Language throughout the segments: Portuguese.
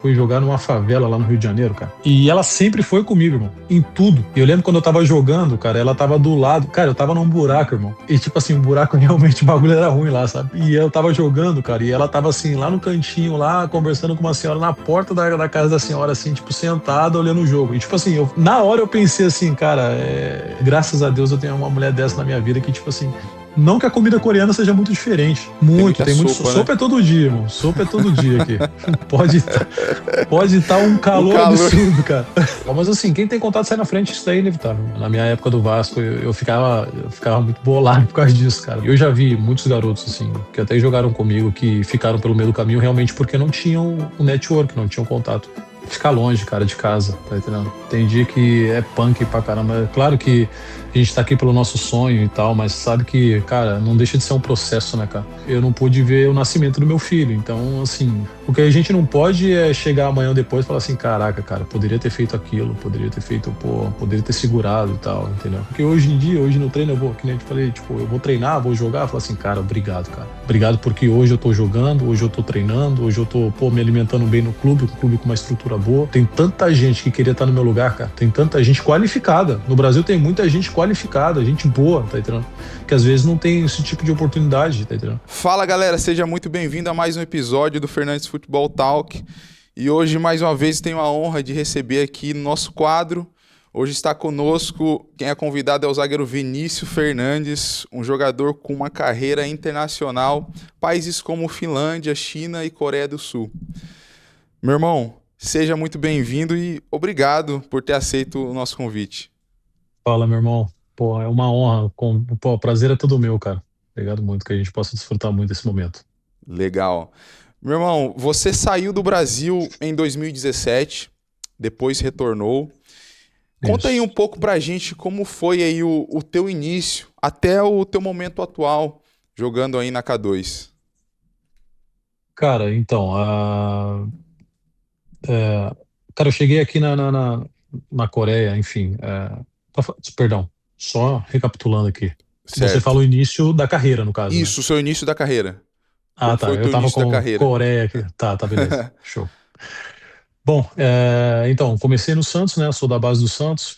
Fui jogar numa favela lá no Rio de Janeiro, cara. E ela sempre foi comigo, irmão. Em tudo. E eu lembro quando eu tava jogando, cara, ela tava do lado. Cara, eu tava num buraco, irmão. E tipo assim, um buraco realmente, o bagulho era ruim lá, sabe? E eu tava jogando, cara, e ela tava assim, lá no cantinho, lá, conversando com uma senhora na porta da casa da senhora, assim, tipo, sentada, olhando o jogo. E tipo assim, na hora eu pensei assim, cara, graças a Deus eu tenho uma mulher dessa na minha vida que, tipo assim, não que a comida coreana seja muito diferente. Muito, tem muito. Sopa, né? Sopa é todo dia, irmão. Sopa é todo dia aqui. Pode estar um calor absurdo, cara. Mas assim, quem tem contato sai na frente, isso daí é inevitável. Na minha época do Vasco, eu ficava muito bolado por causa disso, cara. Eu já vi muitos garotos, assim, que até jogaram comigo, que ficaram pelo meio do caminho realmente porque não tinham o network, não tinham contato. Ficar longe, cara, de casa, tá entendendo? Tem dia que é punk pra caramba. É claro que a gente tá aqui pelo nosso sonho e tal, mas sabe que, cara, não deixa de ser um processo, né, cara? Eu não pude ver o nascimento do meu filho, então, assim, o que a gente não pode é chegar amanhã ou depois e falar assim, caraca, cara, poderia ter feito aquilo, poderia ter feito, poderia ter segurado e tal, entendeu? Porque hoje em dia, hoje no treino, eu vou, que nem eu te falei, tipo, eu vou treinar, vou jogar, falar assim, cara, obrigado, cara. Obrigado porque hoje eu tô jogando, hoje eu tô treinando, hoje eu tô, me alimentando bem no clube, um clube com uma estrutura boa. Tem tanta gente que queria estar no meu lugar, cara. Tem tanta gente qualificada. No Brasil tem muita gente qualificada, gente boa, tá entendendo? Que às vezes não tem esse tipo de oportunidade, tá entendendo? Fala, galera, seja muito bem-vindo a mais um episódio do Fernandes Futebol Talk. E hoje, mais uma vez, tenho a honra de receber aqui no nosso quadro. Hoje está conosco, quem é convidado é o zagueiro Vinícius Fernandes, um jogador com uma carreira internacional, países como Finlândia, China e Coreia do Sul. Meu irmão, seja muito bem-vindo e obrigado por ter aceito o nosso convite. Fala, meu irmão. Pô, é uma honra. Pô, o prazer é todo meu, cara. Obrigado muito, que a gente possa desfrutar muito desse momento. Legal. Meu irmão, você saiu do Brasil em 2017, depois retornou. Conta aí um Isso. pouco pra gente como foi aí o teu início até o teu momento atual, jogando aí na K2. Cara, então, cara, eu cheguei aqui na Coreia, enfim. Perdão, só recapitulando aqui. Você fala Certo. o início da carreira, no caso, né? Isso, o seu início da carreira. Ah, Como tá. foi o Eu teu tava início da com carreira? Coreia aqui. Tá, beleza. Show. Bom, então, comecei no Santos, né? Sou da base do Santos.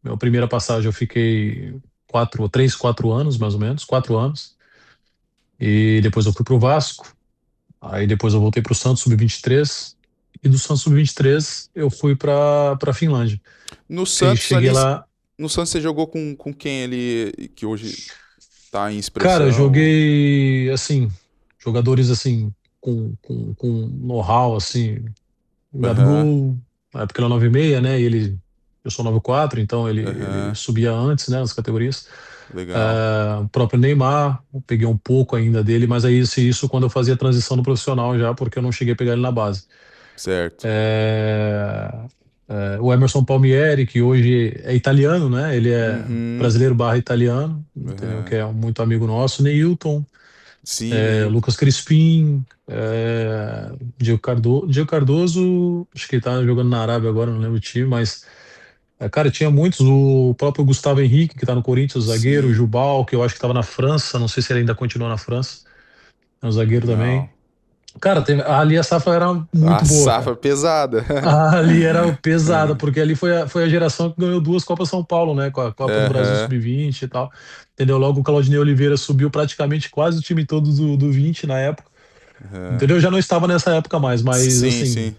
Minha primeira passagem eu fiquei 4 anos, mais ou menos, 4 anos. E depois eu fui pro Vasco. Aí depois eu voltei pro Santos Sub-23. E do Santos Sub-23 eu fui pra Finlândia. No Santos Cheguei ali, lá. no Santos você jogou com quem ali que hoje tá em Cara, eu expressão? joguei, assim, jogadores, assim, com know-how, assim. O Aham, Gabigol, na época ele é 9,6, né? Eu sou 9,4, então ele aham, subia antes, né, nas categorias. legal. O próprio Neymar, eu peguei um pouco ainda dele, mas aí isso quando eu fazia a transição no profissional já, porque eu não cheguei a pegar ele na base. Certo. É, o Emerson Palmieri, que hoje é italiano, né? Ele é Uhum, brasileiro barra italiano, entendeu? Que aham. é muito amigo nosso. Neilton, Sim, Neilton. Lucas Crispim, Diego Cardoso, acho que ele tá jogando na Arábia agora, não lembro o time, mas, cara, tinha muitos. O próprio Gustavo Henrique, que tá no Corinthians, o zagueiro, o Sim, Jubal, que eu acho que tava na França, não sei se ele ainda continua na França, é um zagueiro também. legal. Cara, ali a safra era A muito boa, safra cara. pesada. Ali era pesada, porque ali foi a geração que ganhou 2 Copas São Paulo, né? Com a Copa do Brasil Aham, Sub-20 e tal. Entendeu? Logo o Claudinei Oliveira subiu praticamente quase o time todo do 20 na época. aham. Entendeu? Eu já não estava nessa época mais, mas Sim, assim, sim.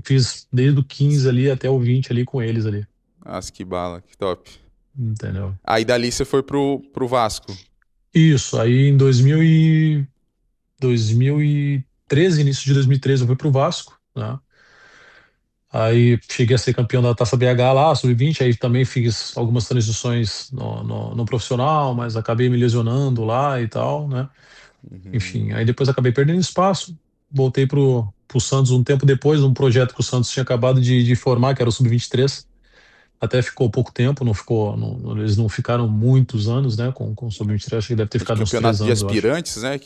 fiz desde o 15 ali até o 20 ali com eles ali. Nossa, que bala, que top. Entendeu? Aí dali você foi pro Vasco. Isso, aí em 2013, início de 2013, eu fui pro Vasco, né? Aí cheguei a ser campeão da Taça BH lá, sub-20, aí também fiz algumas transições no profissional, mas acabei me lesionando lá e tal, né? Uhum. Enfim, aí depois acabei perdendo espaço, voltei pro Santos um tempo depois, um projeto que o Santos tinha acabado de formar, que era o sub-23. Até ficou pouco tempo, não ficou, eles não ficaram muitos anos, né, com o sub-23, acho que deve ter Aquele ficado uns três campeonato de anos, eu acho. aspirantes, né?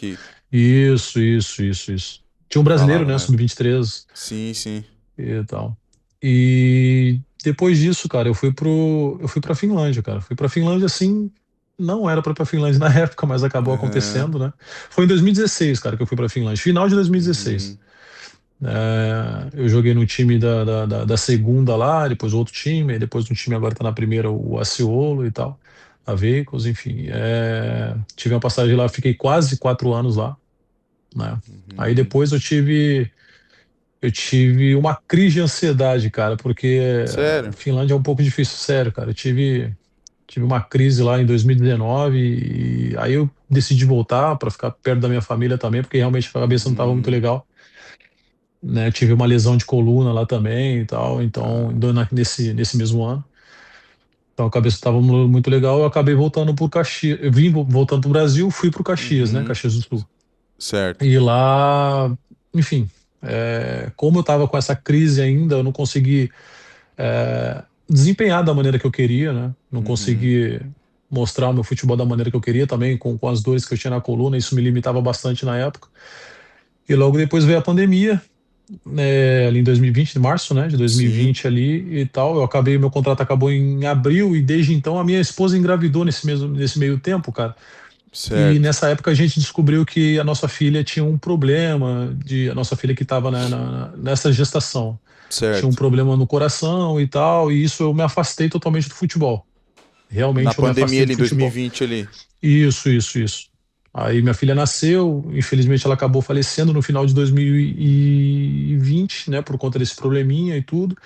Isso. Tinha um Que brasileiro, falava né, na época. sub-23 Sim, sim. e tal. E depois disso, cara, eu fui pra Finlândia, cara. Fui pra Finlândia, assim, não era pra ir pra Finlândia na época, mas acabou Aham. acontecendo, né? Foi em 2016, cara, que eu fui pra Finlândia, final de 2016. Uhum. Eu joguei no time da segunda lá, depois outro time, aí depois no time agora tá na primeira o Aciolo e tal, a Veicos, enfim. Tive uma passagem lá, fiquei quase 4 anos lá, né? Aí Uhum. depois eu tive uma crise de ansiedade, cara, porque Sério? Finlândia é um pouco difícil, sério, cara. Eu tive uma crise lá em 2019 e aí eu decidi voltar para ficar perto da minha família também, porque realmente a cabeça não estava muito Uhum. legal, né? Eu tive uma lesão de coluna lá também e tal, então Ah, nesse mesmo ano. Então a cabeça estava muito legal, eu acabei voltando pro Caxias. Eu vim voltando pro Brasil, fui pro Caxias, né? uhum. Caxias do Sul. Certo. E lá, enfim, como eu estava com essa crise ainda, eu não consegui desempenhar da maneira que eu queria, né? Não Uhum. consegui mostrar o meu futebol da maneira que eu queria também, com as dores que eu tinha na coluna, isso me limitava bastante na época. E logo depois veio a pandemia, ali em 2020, de março, né, de Sim, 2020 ali e tal. Meu contrato acabou em abril e desde então a minha esposa engravidou nesse meio tempo, cara. E certo. nessa época a gente descobriu que a nossa filha tinha um problema, a nossa filha que estava nessa gestação tinha um Certo. problema no coração e tal, e isso eu me afastei totalmente do futebol. Na Realmente eu me pandemia afastei do ali, em futebol. 2020 ali. Isso, isso, isso. Aí minha filha nasceu, infelizmente ela acabou falecendo no final de 2020, né, por conta desse probleminha e tudo.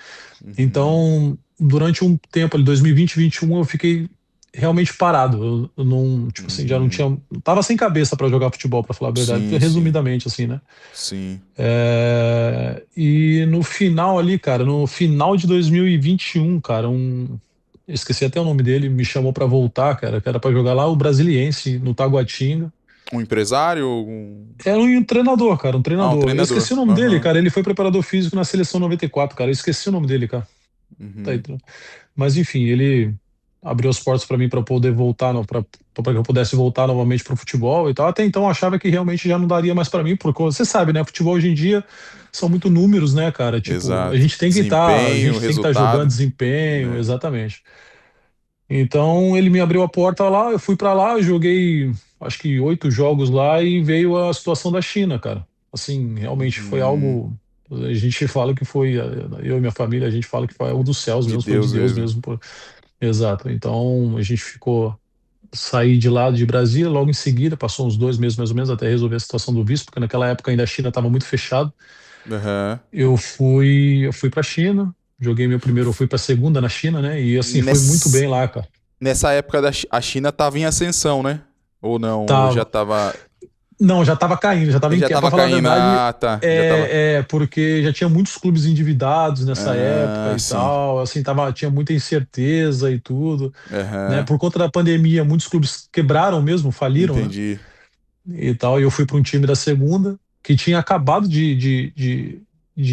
Uhum. Então, durante um tempo ali, 2020, 2021, eu fiquei realmente parado. Eu não, tipo assim, já não Uhum. tinha, tava sem cabeça para jogar futebol, para falar a verdade, Sim, sim. resumidamente assim, né? Sim. E no final ali, cara, no final de 2021, cara, eu esqueci até o nome dele, me chamou pra voltar, cara, que era pra jogar lá o Brasiliense, no Taguatinga. Um empresário? Um... Era um treinador, cara, um Ah, um treinador. Eu treinador. esqueci o nome dele, Aham. cara, ele foi preparador físico na seleção 94, cara, eu esqueci o nome dele, cara. Tá aí, Uhum. mas enfim, ele abriu as portas para mim para poder voltar, para que eu pudesse voltar novamente pro futebol e tal. Até então eu achava que realmente já não daria mais para mim, porque você sabe, né? Futebol hoje em dia são muito números, né, cara? Tipo, a Exato. gente tem que estar, a Desempenho, gente tem que estar jogando resultado. desempenho, Né? exatamente. Então ele me abriu a porta lá, eu fui para lá, eu joguei acho que 8 jogos lá e veio a situação da China, cara. Assim, realmente foi Uhum. algo. A gente fala que foi, eu e minha família, a gente fala que foi algo dos céus De mesmo, foi de Deus Deus mesmo. mesmo. Exato. Então a gente saí de lá de Brasília, logo em seguida, passou uns 2 meses mais ou menos até resolver a situação do visto, porque naquela época ainda a China estava muito fechado. Aham. Eu fui para a China, eu fui para a segunda na China, né? E assim, foi muito Ness... bem lá, cara. Nessa época a China tava em ascensão, né? Ou não? Ou já Tava. tava. Não, já estava caindo, já estava em Já queda. Para tava falar a caindo. verdade, Ah, tá. Já tava. porque já tinha muitos clubes endividados nessa época Ah, e sim. tal. Assim, tinha muita incerteza e tudo, né? Aham. Por conta da pandemia, muitos clubes quebraram mesmo, faliram, né? Entendi. E tal. E eu fui para um time da segunda, que tinha acabado de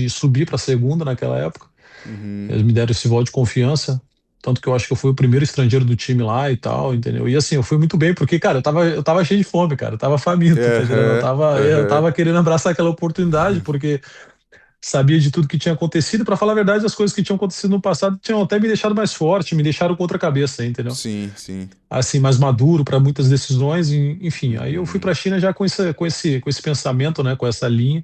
subir para a segunda naquela época. Uhum. Eles me deram esse voto de confiança. Tanto que eu acho que eu fui o primeiro estrangeiro do time lá e tal, entendeu? E assim, eu fui muito bem, porque, cara, eu tava cheio de fome, cara, eu tava faminto, tá entendendo? Eu Aham. tava, eu Aham. tava querendo abraçar aquela oportunidade, porque sabia de tudo que tinha acontecido. Para falar a verdade, as coisas que tinham acontecido no passado tinham até me deixado mais forte, me deixaram com outra cabeça, entendeu? Sim, sim. Assim, mais maduro para muitas decisões, enfim. Aí eu fui Uhum. para a China já com esse pensamento, né, com essa linha.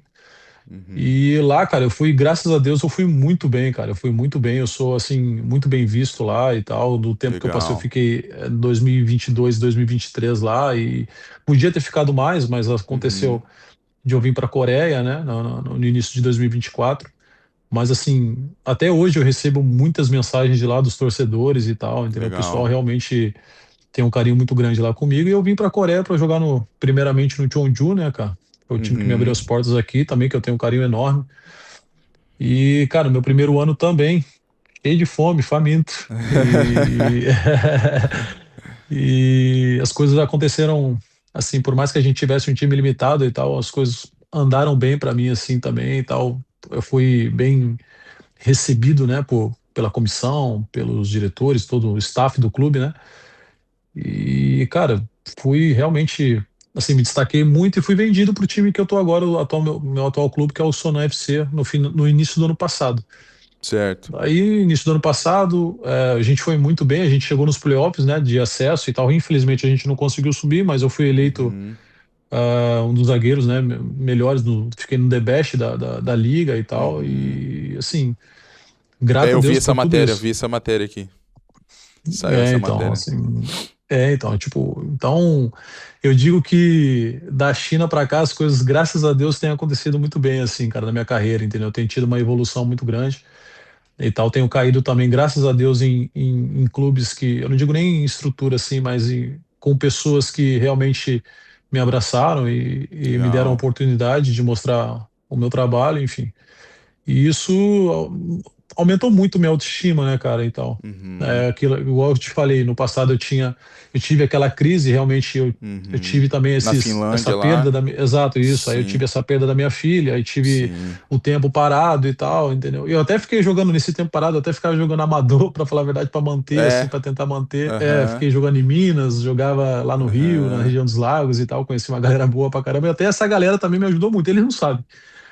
Uhum. E lá, cara, graças a Deus, eu fui muito bem, cara. Eu fui muito bem, eu sou, assim, muito bem visto lá e tal. Do tempo que eu passei, eu Legal. fiquei 2022, 2023 lá e podia ter ficado mais, mas Uhum. aconteceu de eu vir para a Coreia, né, no início de 2024. Mas, assim, até hoje eu recebo muitas mensagens de lá dos torcedores e tal, entendeu? O pessoal Legal. realmente tem um carinho muito grande lá comigo. E eu vim para a Coreia para jogar primeiramente no Jeonju, né, cara? Foi o time que me abriu Uhum. as portas aqui também, que eu tenho um carinho enorme. E, cara, meu primeiro ano também, cheio de fome, faminto. E, e as coisas aconteceram assim, por mais que a gente tivesse um time limitado e tal, as coisas andaram bem para mim assim também e tal. Eu fui bem recebido, né, pela comissão, pelos diretores, todo o staff do clube, né? E, cara, fui realmente assim, me destaquei muito e fui vendido para o time que eu tô agora, meu atual clube, que é o Sonan FC, no início do ano passado. Certo. Aí, início do ano passado, a gente foi muito bem, a gente chegou nos playoffs, né, de acesso e tal. Infelizmente, a gente não conseguiu subir, mas eu fui eleito Uhum. um dos zagueiros, né, melhores, fiquei no The Best da liga e tal, Uhum. e assim, grato a Eu vi Deus essa por tudo matéria, isso. vi essa matéria aqui. Saiu É, essa então, matéria. assim, tipo, então eu digo que da China para cá as coisas, graças a Deus, têm acontecido muito bem, assim, cara, na minha carreira, entendeu? Eu tenho tido uma evolução muito grande e tal, tenho caído também, graças a Deus, em clubes que, eu não digo nem em estrutura, assim, mas com pessoas que realmente me abraçaram e me deram a Legal. oportunidade de mostrar o meu trabalho, enfim. E isso aumentou muito minha autoestima, né, cara? Então, Uhum. aquilo, igual eu te falei, no passado eu tive aquela crise, realmente eu Uhum. tive também Na essa Finlândia perda lá? exato, isso. Aí eu tive Sim, essa perda da minha filha, aí tive sim. o tempo parado e tal, entendeu? E eu até fiquei jogando nesse tempo parado, eu até ficava jogando amador, pra falar a verdade, pra manter, assim, É. pra tentar manter. Aham. Fiquei jogando em Minas, jogava lá no Rio, na Aham. região dos lagos e tal, conheci uma galera boa pra caramba. E até essa galera também me ajudou muito, eles não sabem.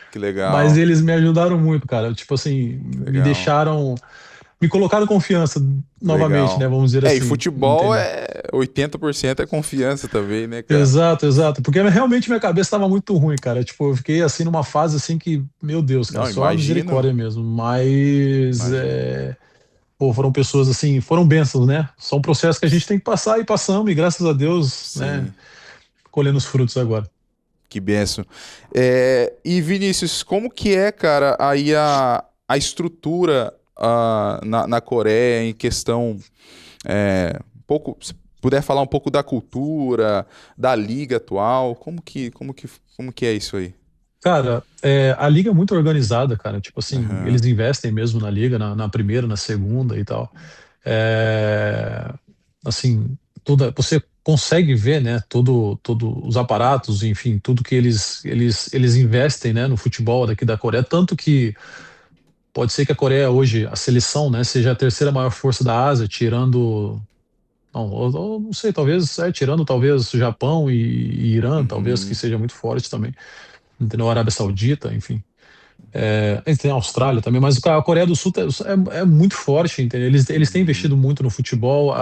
Que Mas legal. eles me ajudaram muito, cara. Tipo assim, Que me legal. deixaram, me colocaram confiança Que novamente, né? legal. Vamos dizer É, e assim, futebol entendeu? é 80% é confiança também, né, cara? Exato, exato. Porque realmente minha cabeça estava muito ruim, cara. Tipo, eu fiquei assim numa fase assim que, meu Deus, cara, Não, só a imagino. misericórdia mesmo. Mas, Imagino. pô, foram pessoas assim, foram bênçãos, né? São processos que a gente tem que passar e passamos, e graças a Deus, né, Sim. colhendo os frutos agora. Que benção. É, e Vinícius, como que é, cara, aí a estrutura na Coreia em questão, um pouco, se puder falar um pouco da cultura, da liga atual, como que é isso aí? Cara, a liga é muito organizada, cara. Tipo assim, Aham. eles investem mesmo na liga, na primeira, na segunda e tal. É, assim, você consegue ver, né, todo os aparatos, enfim, tudo que eles investem, né, no futebol daqui da Coreia. Tanto que pode ser que a Coreia hoje, a seleção, né, seja a terceira maior força da Ásia, tirando. Não, ou não sei, talvez, tirando talvez Japão e Irã, talvez que Uhum. seja muito forte também, entendeu? Arábia Saudita, enfim. Tem a Austrália também, mas a Coreia do Sul é muito forte, entendeu? Eles têm Uhum. investido muito no futebol,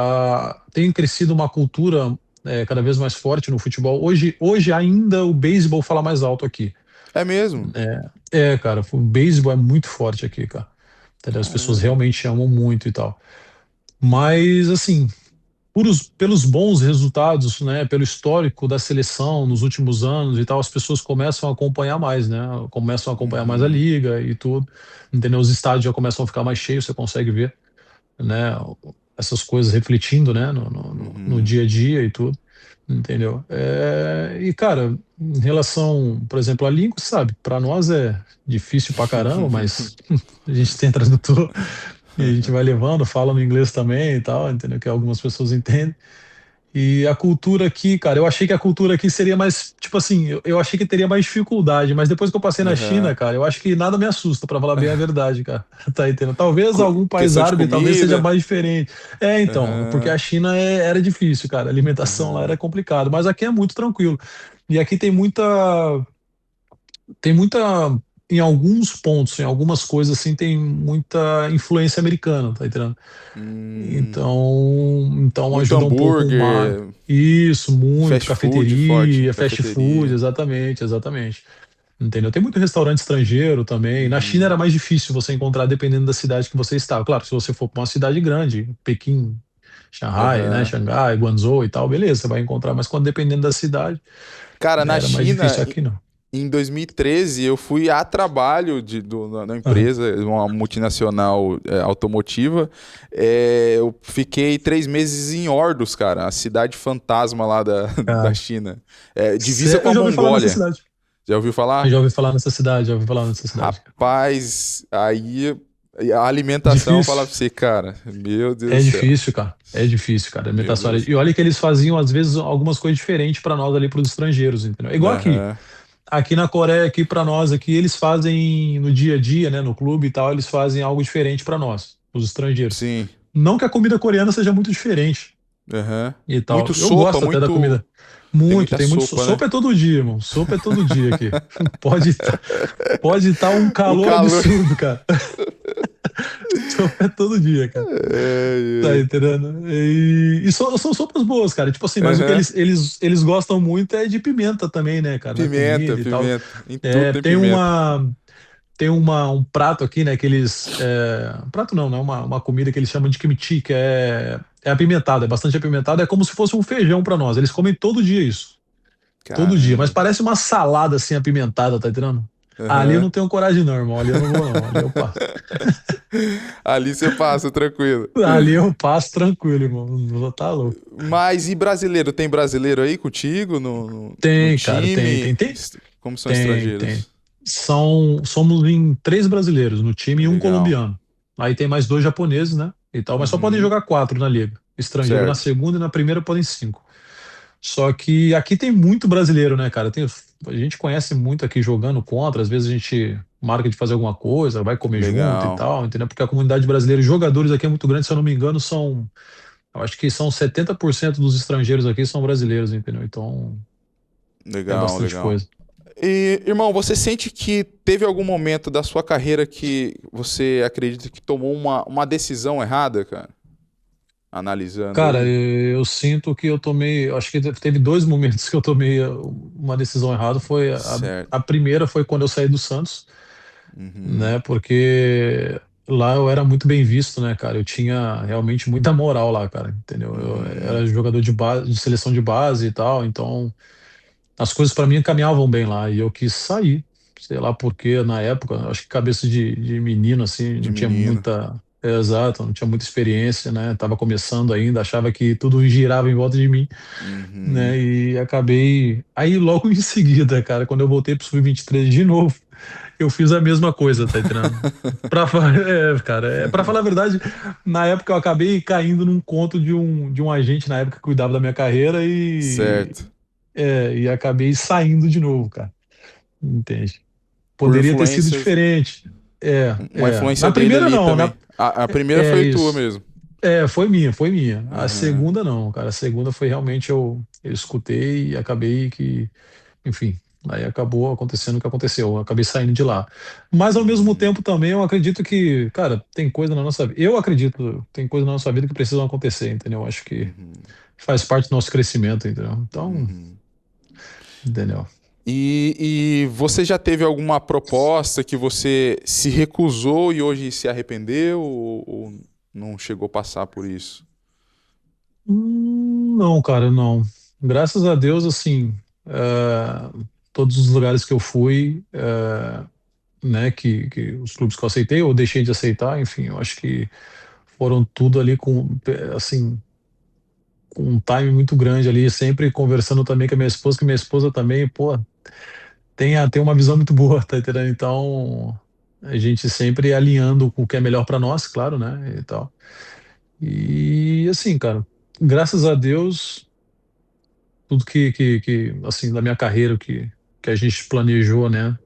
tem crescido uma cultura cada vez mais forte no futebol. Hoje ainda o beisebol fala mais alto aqui. É mesmo? Cara, o beisebol é muito forte aqui, cara. Entendeu? As pessoas Caramba. realmente amam muito e tal. Mas, assim, pelos bons resultados, né, pelo histórico da seleção nos últimos anos e tal, as pessoas começam a acompanhar mais, né? Começam a acompanhar mais a Uhum. liga e tudo. Entendeu? Os estádios já começam a ficar mais cheios, você consegue ver, né? Essas coisas refletindo, né, no Uhum. dia a dia e tudo. Entendeu? E, cara, em relação, por exemplo, a língua, sabe, para nós é difícil pra caramba, mas a gente tem tradutor e a gente vai levando, fala no inglês também e tal, entendeu? Que algumas pessoas entendem. E a cultura aqui, cara, eu achei que a cultura aqui seria mais, tipo assim, eu achei que teria mais dificuldade, mas depois que eu passei na China, Aham. cara, eu acho que nada me assusta, pra falar bem a verdade, cara. Tá entendendo? Talvez algum país Questão de árabe talvez seja comida. mais diferente. Então, porque Aham. a China era difícil, cara, a alimentação lá Aham. era complicado, mas aqui é muito tranquilo. E aqui tem muita, em alguns pontos, em algumas coisas assim, tem muita influência americana, tá entendendo? Hum, Então muito ajuda um pouco mais. hambúrguer, Isso, muito. fast food forte, Cafeteria, fast food, cafeteria. exatamente, exatamente. Entendeu? Tem muito restaurante estrangeiro também. Na China Uhum. era mais difícil você encontrar dependendo da cidade que você estava. Claro, se você for para uma cidade grande, Pequim, Shanghai, né, Aham. Xangai, Guangzhou e tal, beleza, você vai encontrar, mas quando dependendo da cidade, Cara, né, na era mais China, difícil aqui não. em 2013, eu fui a trabalho na Aham. empresa, uma multinacional automotiva. Eu fiquei 3 meses em Ordos, cara, a cidade fantasma lá da Cara, China. Divisa com eu a já ouvi falar nessa Mongólia. cidade. Já ouviu Eu falar? já ouvi falar nessa cidade, já ouvi falar nessa cidade. Rapaz, aí a alimentação, eu falava Difícil. pra você, cara, meu Deus do É céu. difícil, cara. É difícil, cara. Meu Alimentação. Deus. E olha que eles faziam, às vezes, algumas coisas diferentes para nós ali, para os estrangeiros, entendeu? É igual aqui. Aham. Aqui na Coreia, aqui para nós, aqui, eles fazem no dia a dia, né, no clube e tal, eles fazem algo diferente para nós, os estrangeiros. Sim. Não que a comida coreana seja muito diferente Aham. e Muito tal. Eu sopa, gosto até da muito. comida. Tem Muito, muita tem muito. sopa, né? Sopa é todo dia, irmão. Sopa é todo dia aqui. Pode estar um O calor calor. absurdo, cara. Sopa é todo dia, cara. Tá É, entendendo? E são sopas boas, cara. Tipo assim, é. mas o que Aham. eles gostam muito é de pimenta também, né, cara, na Pimenta, comida e tal. pimenta. Em tudo É, tem pimenta. um prato aqui, né, que eles... um prato não, né, uma comida que eles chamam de kimchi, que é apimentado, é bastante apimentado, é como se fosse um feijão pra nós. Eles comem todo dia isso. Todo dia, mas Caramba. parece uma salada assim apimentada, tá entendendo? Ali eu Aham. não tenho coragem não, irmão. Ali eu não vou não. Ali eu passo. Ali você passa, tranquilo. Ali eu passo tranquilo, irmão. Não tá louco. Mas e brasileiro? Tem brasileiro aí contigo no Tem, cara, tem, time? tem, tem, Como são tem, tem. estrangeiros? Somos em três brasileiros no time e um Legal. colombiano. Aí tem mais dois japoneses, né? E tal, mas só podem Uhum. jogar quatro na liga. Estrangeiro na Certo. segunda e na primeira podem cinco. Só que aqui tem muito brasileiro, né, cara? A gente conhece muito aqui jogando contra, às vezes a gente marca de fazer alguma coisa, vai comer junto e Legal. tal, entendeu? Porque a comunidade brasileira, os jogadores aqui é muito grande, se eu não me engano, eu acho que são 70% dos estrangeiros aqui são brasileiros, entendeu? Então é Legal, bastante legal. coisa. E, irmão, você sente que teve algum momento da sua carreira que você acredita que tomou uma decisão errada, cara? Analisando Cara, aí. eu sinto que eu tomei, acho que teve dois momentos que eu tomei uma decisão errada. A Certo. primeira foi quando eu saí do Santos, Uhum. né? Porque lá eu era muito bem visto, né, cara? Eu tinha realmente muita moral lá, cara, entendeu? Eu Uhum. era jogador de base, de seleção de base e tal, então as coisas para mim caminhavam bem lá e eu quis sair. Sei lá porque na época, acho que cabeça de menino assim, De não tinha menino. muita, exato, não tinha muita experiência, né? Tava começando ainda, achava que tudo girava em volta de mim, né? Uhum. E acabei aí logo em seguida, cara, quando eu voltei pro Sub-23 de novo, eu fiz a mesma coisa, tá entendendo? Cara, para falar a verdade, na época eu acabei caindo num conto de um agente na época que cuidava da minha carreira Certo. e acabei saindo de novo, cara. Entende? Por Poderia ter sido influências. diferente. Uma influência Na dele primeira ali não, também. A primeira é foi tua isso. mesmo. Foi minha. A Aham. segunda não, cara. A segunda foi realmente eu escutei e acabei que, enfim, aí acabou acontecendo o que aconteceu. Eu acabei saindo de lá. Mas ao mesmo Uhum. tempo também eu acredito que, cara, tem coisa na nossa vida. Eu acredito, tem coisa na nossa vida que precisam acontecer, entendeu? Eu acho que Uhum. faz parte do nosso crescimento, entendeu? Então, Uhum. entendeu? E você já teve alguma proposta que você se recusou e hoje se arrependeu ou não chegou a passar por isso? Não, cara, não. Graças a Deus, assim, todos os lugares que eu fui, né, que os clubes que eu aceitei ou deixei de aceitar, enfim, eu acho que foram tudo ali assim, com um time muito grande ali, sempre conversando também com a minha esposa, que minha esposa também, pô, tem uma visão muito boa, tá entendendo? Então, a gente sempre alinhando com o que é melhor para nós, claro, né, e tal. E assim, cara, graças a Deus tudo assim, da minha carreira que a gente planejou, né,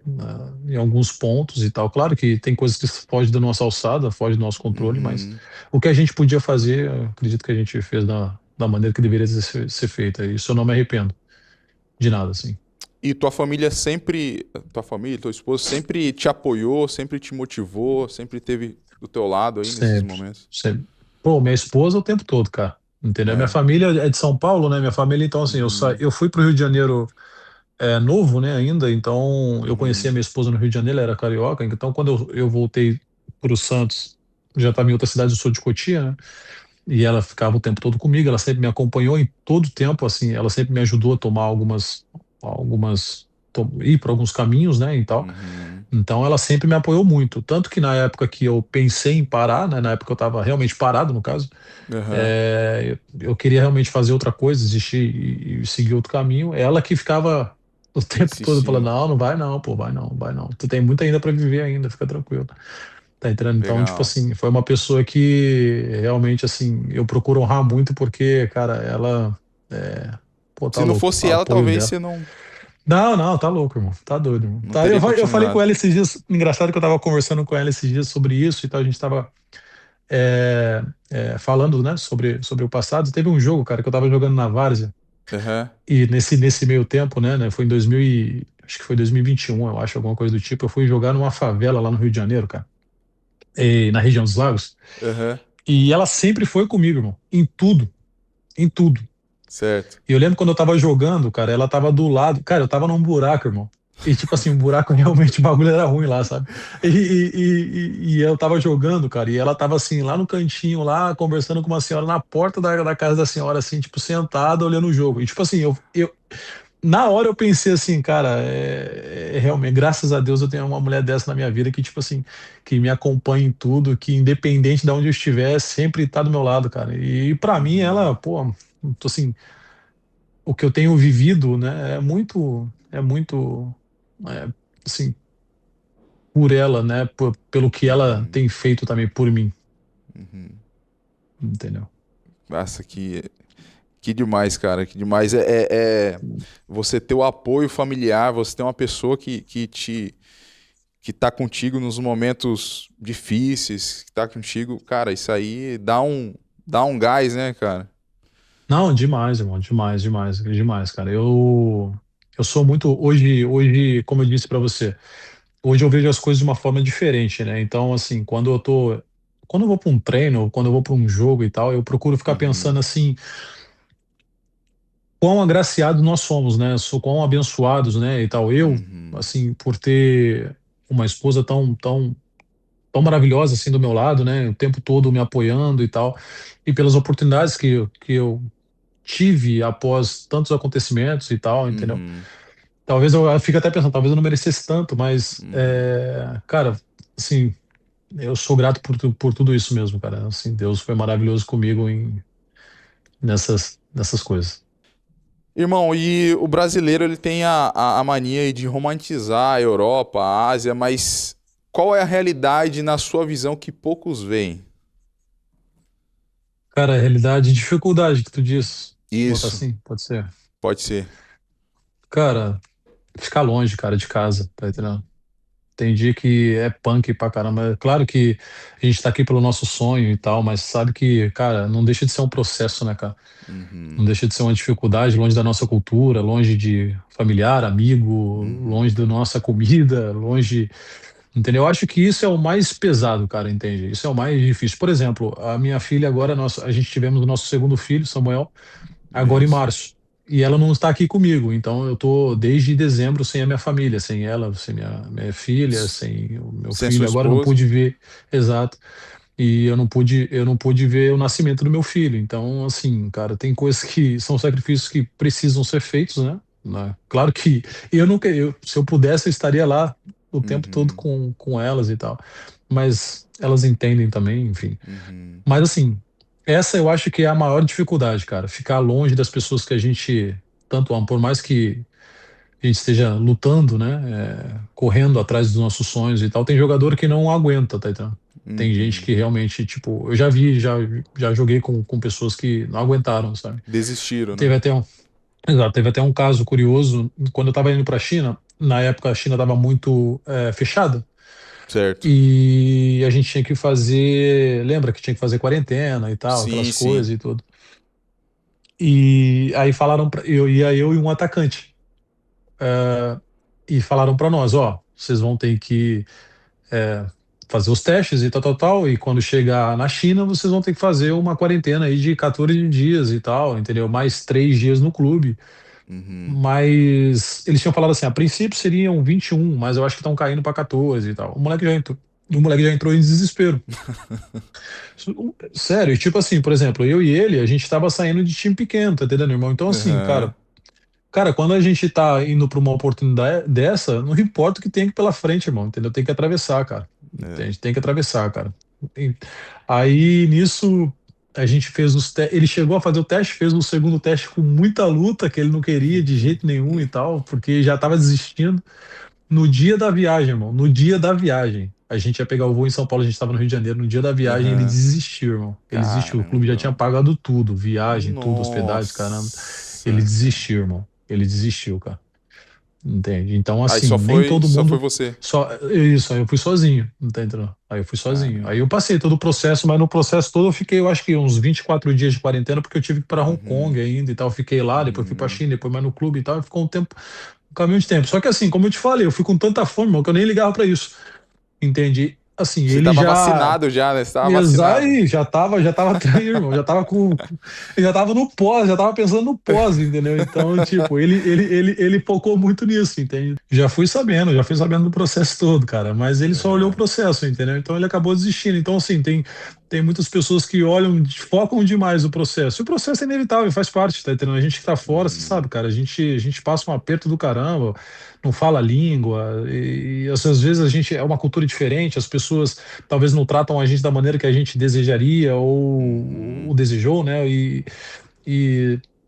em alguns pontos e tal. Claro que tem coisas que fogem da nossa alçada, fogem do nosso controle, mas Uhum. o que a gente podia fazer, eu acredito que a gente fez da maneira que deveria ser feita. E isso eu não me arrependo de nada, assim. E tua família sempre, tua família, teu esposo sempre te apoiou, sempre te motivou, sempre teve do teu lado aí nesses Sempre, momentos? sempre. Pô, minha esposa o tempo todo, cara. Entendeu? Minha É. família é de São Paulo, né? Minha família, então, assim, Uhum. eu fui pro Rio de Janeiro novo, né, ainda, então eu conheci a Uhum. minha esposa no Rio de Janeiro, ela era carioca, então quando eu voltei para o Santos, já estava em outra cidade, eu sou de Cotia, né, e ela ficava o tempo todo comigo, ela sempre me acompanhou em todo o tempo, assim, ela sempre me ajudou a tomar ir para alguns caminhos, né, e tal, Uhum. então ela sempre me apoiou muito, tanto que na época que eu pensei em parar, né, na época que eu estava realmente parado, no caso, Aham. eu queria realmente fazer outra coisa, desistir e seguir outro caminho. Ela que ficava o tempo todo falando: Insistindo. não, não vai não, pô, vai não, vai não. Tu tem muito ainda para viver ainda, fica tranquilo. Tá entrando? Então, tipo Legal. assim, foi uma pessoa que realmente, assim, eu procuro honrar muito porque, cara, ela, pô, tá Se não louco, o fosse ela, apoio talvez dela. você não, Não, não, tá louco, irmão. Tá doido, irmão. não Tá, teria eu falei com continuado. ela esses dias, engraçado que eu tava conversando com ela esses dias sobre isso e tal, a gente tava é, falando, né, sobre o passado. Teve um jogo, cara, que eu tava jogando na Várzea, Aham. e nesse meio tempo, né, foi em 2000 acho que foi 2021, eu acho, alguma coisa do tipo, eu fui jogar numa favela lá no Rio de Janeiro, cara. na região dos lagos. Aham. E ela sempre foi comigo, irmão. Em tudo, em tudo. Certo. E eu lembro quando eu tava jogando, cara, ela tava do lado. Cara, eu tava num buraco, irmão. E tipo assim, um buraco realmente, o bagulho era ruim lá, sabe? E eu tava jogando, cara, e ela tava assim, lá no cantinho, lá, conversando com uma senhora na porta da casa da senhora, assim, tipo, sentada, olhando o jogo. E tipo assim, na hora eu pensei assim, cara, realmente, graças a Deus eu tenho uma mulher dessa na minha vida que, tipo assim, que me acompanha em tudo, que independente de onde eu estiver, sempre tá do meu lado, cara. E pra mim ela, Uhum. pô, tô assim, o que eu tenho vivido, né, é, assim, por ela, né, pelo que ela Uhum. tem feito também por mim, Uhum. entendeu? Nossa, que demais, cara, que demais. É você ter o apoio familiar, você ter uma pessoa que tá contigo nos momentos difíceis, que tá contigo, cara, isso aí dá um gás, né, cara? Não, demais, irmão, demais, demais, demais, cara. Eu sou muito hoje, como eu disse pra você, hoje eu vejo as coisas de uma forma diferente, né? Então, assim, quando eu vou pra um treino, quando eu vou pra um jogo e tal, eu procuro ficar pensando Uhum. assim, quão agraciados nós somos, né? Quão abençoados, né? E tal. Eu, Uhum. assim, por ter uma esposa tão maravilhosa assim do meu lado, né? O tempo todo me apoiando e tal, e pelas oportunidades que eu tive após tantos acontecimentos e tal, entendeu? Uhum. Talvez eu fique até pensando, talvez eu não merecesse tanto, mas, Uhum. cara, assim, eu sou grato por tudo isso mesmo, cara. Assim, Deus foi maravilhoso comigo nessas coisas. Irmão, e o brasileiro ele tem a mania aí de romantizar a Europa, a Ásia, mas qual é a realidade na sua visão que poucos veem? Cara, a realidade, dificuldade que tu diz, botar Isso, assim, pode ser. pode ser. Cara, ficar longe, cara, de casa, tá entendendo? Tem dia que é punk pra caramba. É claro que a gente tá aqui pelo nosso sonho e tal, mas sabe que, cara, não deixa de ser um processo, né, cara? Não Uhum. deixa de ser uma dificuldade, longe da nossa cultura, longe de familiar, amigo, longe Uhum. da nossa comida, longe. Entendeu? Eu acho que isso é o mais pesado, cara, entende? Isso é o mais difícil. Por exemplo, a minha filha agora, a gente tivemos o nosso segundo filho, Samuel, agora em Isso. março. E ela não está aqui comigo, então eu tô desde dezembro sem a minha família, sem ela, sem minha filha, S- sem o meu Sem sua filho. Agora eu não esposa? pude ver, exato. E eu não pude ver o nascimento do meu filho. Então, assim, cara, tem coisas que são sacrifícios que precisam ser feitos, né? Claro que se eu pudesse, eu estaria lá o tempo todo Uhum. com elas e tal. Mas elas entendem também, enfim. Uhum. Mas assim, essa eu acho que é a maior dificuldade, cara. Ficar longe das pessoas que a gente tanto ama, por mais que a gente esteja lutando, né? Correndo atrás dos nossos sonhos e tal. Tem jogador que não aguenta, tá entendendo? Tem gente Uhum. que realmente, tipo, eu já joguei com pessoas que não aguentaram, sabe? Desistiram, né? Teve até um, exato, teve até um caso curioso, quando eu tava indo pra China, na época a China tava muito fechada, Certo. e a gente tinha que fazer, lembra que tinha que fazer quarentena e tal, Sim, aquelas coisas sim. e tudo. E aí falaram ia eu e um atacante. E falaram pra nós, ó, vocês vão ter que fazer os testes e tal, tal, tal, e quando chegar na China, vocês vão ter que fazer uma quarentena aí de 14 dias e tal, entendeu? Mais 3 dias no clube. Uhum. Mas eles tinham falado assim, a princípio seriam 21, mas eu acho que estão caindo para 14 e tal. O moleque já entrou em desespero. Sério, e tipo assim, por exemplo, eu e ele, a gente tava saindo de time pequeno, tá entendendo, irmão? Então, assim, Aham. cara, quando a gente tá indo pra uma oportunidade dessa, não importa o que tem aqui pela frente, irmão, entendeu? Tem que atravessar, cara. É. Entende? Tem que atravessar, cara. E- Aí, nisso, a gente fez os testes. Ele chegou a fazer o teste, fez o segundo teste com muita luta, que ele não queria de jeito nenhum e tal, porque já tava desistindo. No dia da viagem, irmão, no dia da viagem, a gente ia pegar o voo em São Paulo, a gente tava no Rio de Janeiro. No dia da viagem, ele Aham. desistiu, irmão. Ele desistiu. O clube já Caramba. tinha pagado tudo, viagem, tudo, hospedagem, caramba. Ele Nossa, cara. desistiu, irmão. Ele desistiu, cara. Entende? Então, Aí assim, nem todo só foi mundo. você. Isso, aí eu fui sozinho, não tá entendendo? Aí eu fui sozinho. Aí Caramba. eu passei todo o processo, mas no processo todo eu fiquei, eu acho que uns 24 dias de quarentena, porque eu tive que ir para Hong Uhum. Kong ainda e tal. Eu fiquei lá, depois fui pra Uhum. China, depois mais no clube e tal. E ficou um caminho de tempo. Só que assim, como eu te falei, eu fui com tanta fome, irmão, que eu nem ligava pra isso. Entende? assim, Você ele tava já. vacinado já, né? Você tava Exato, vacinado. aí, já tava traindo, irmão, já tava no pós, já tava pensando no pós, entendeu? Então, tipo, ele focou muito nisso, entende? Já fui sabendo do processo todo, cara, mas ele só olhou o Aham. processo, entendeu? Então ele acabou desistindo. Então, assim, tem muitas pessoas que olham, focam demais o processo. E o processo é inevitável, faz parte, tá entendendo? A gente que tá fora, você Uhum. sabe, cara, a gente passa um aperto do caramba, não fala a língua, e às vezes a gente é uma cultura diferente, as pessoas talvez não tratam a gente da maneira que a gente desejaria ou Uhum. desejou, né? E,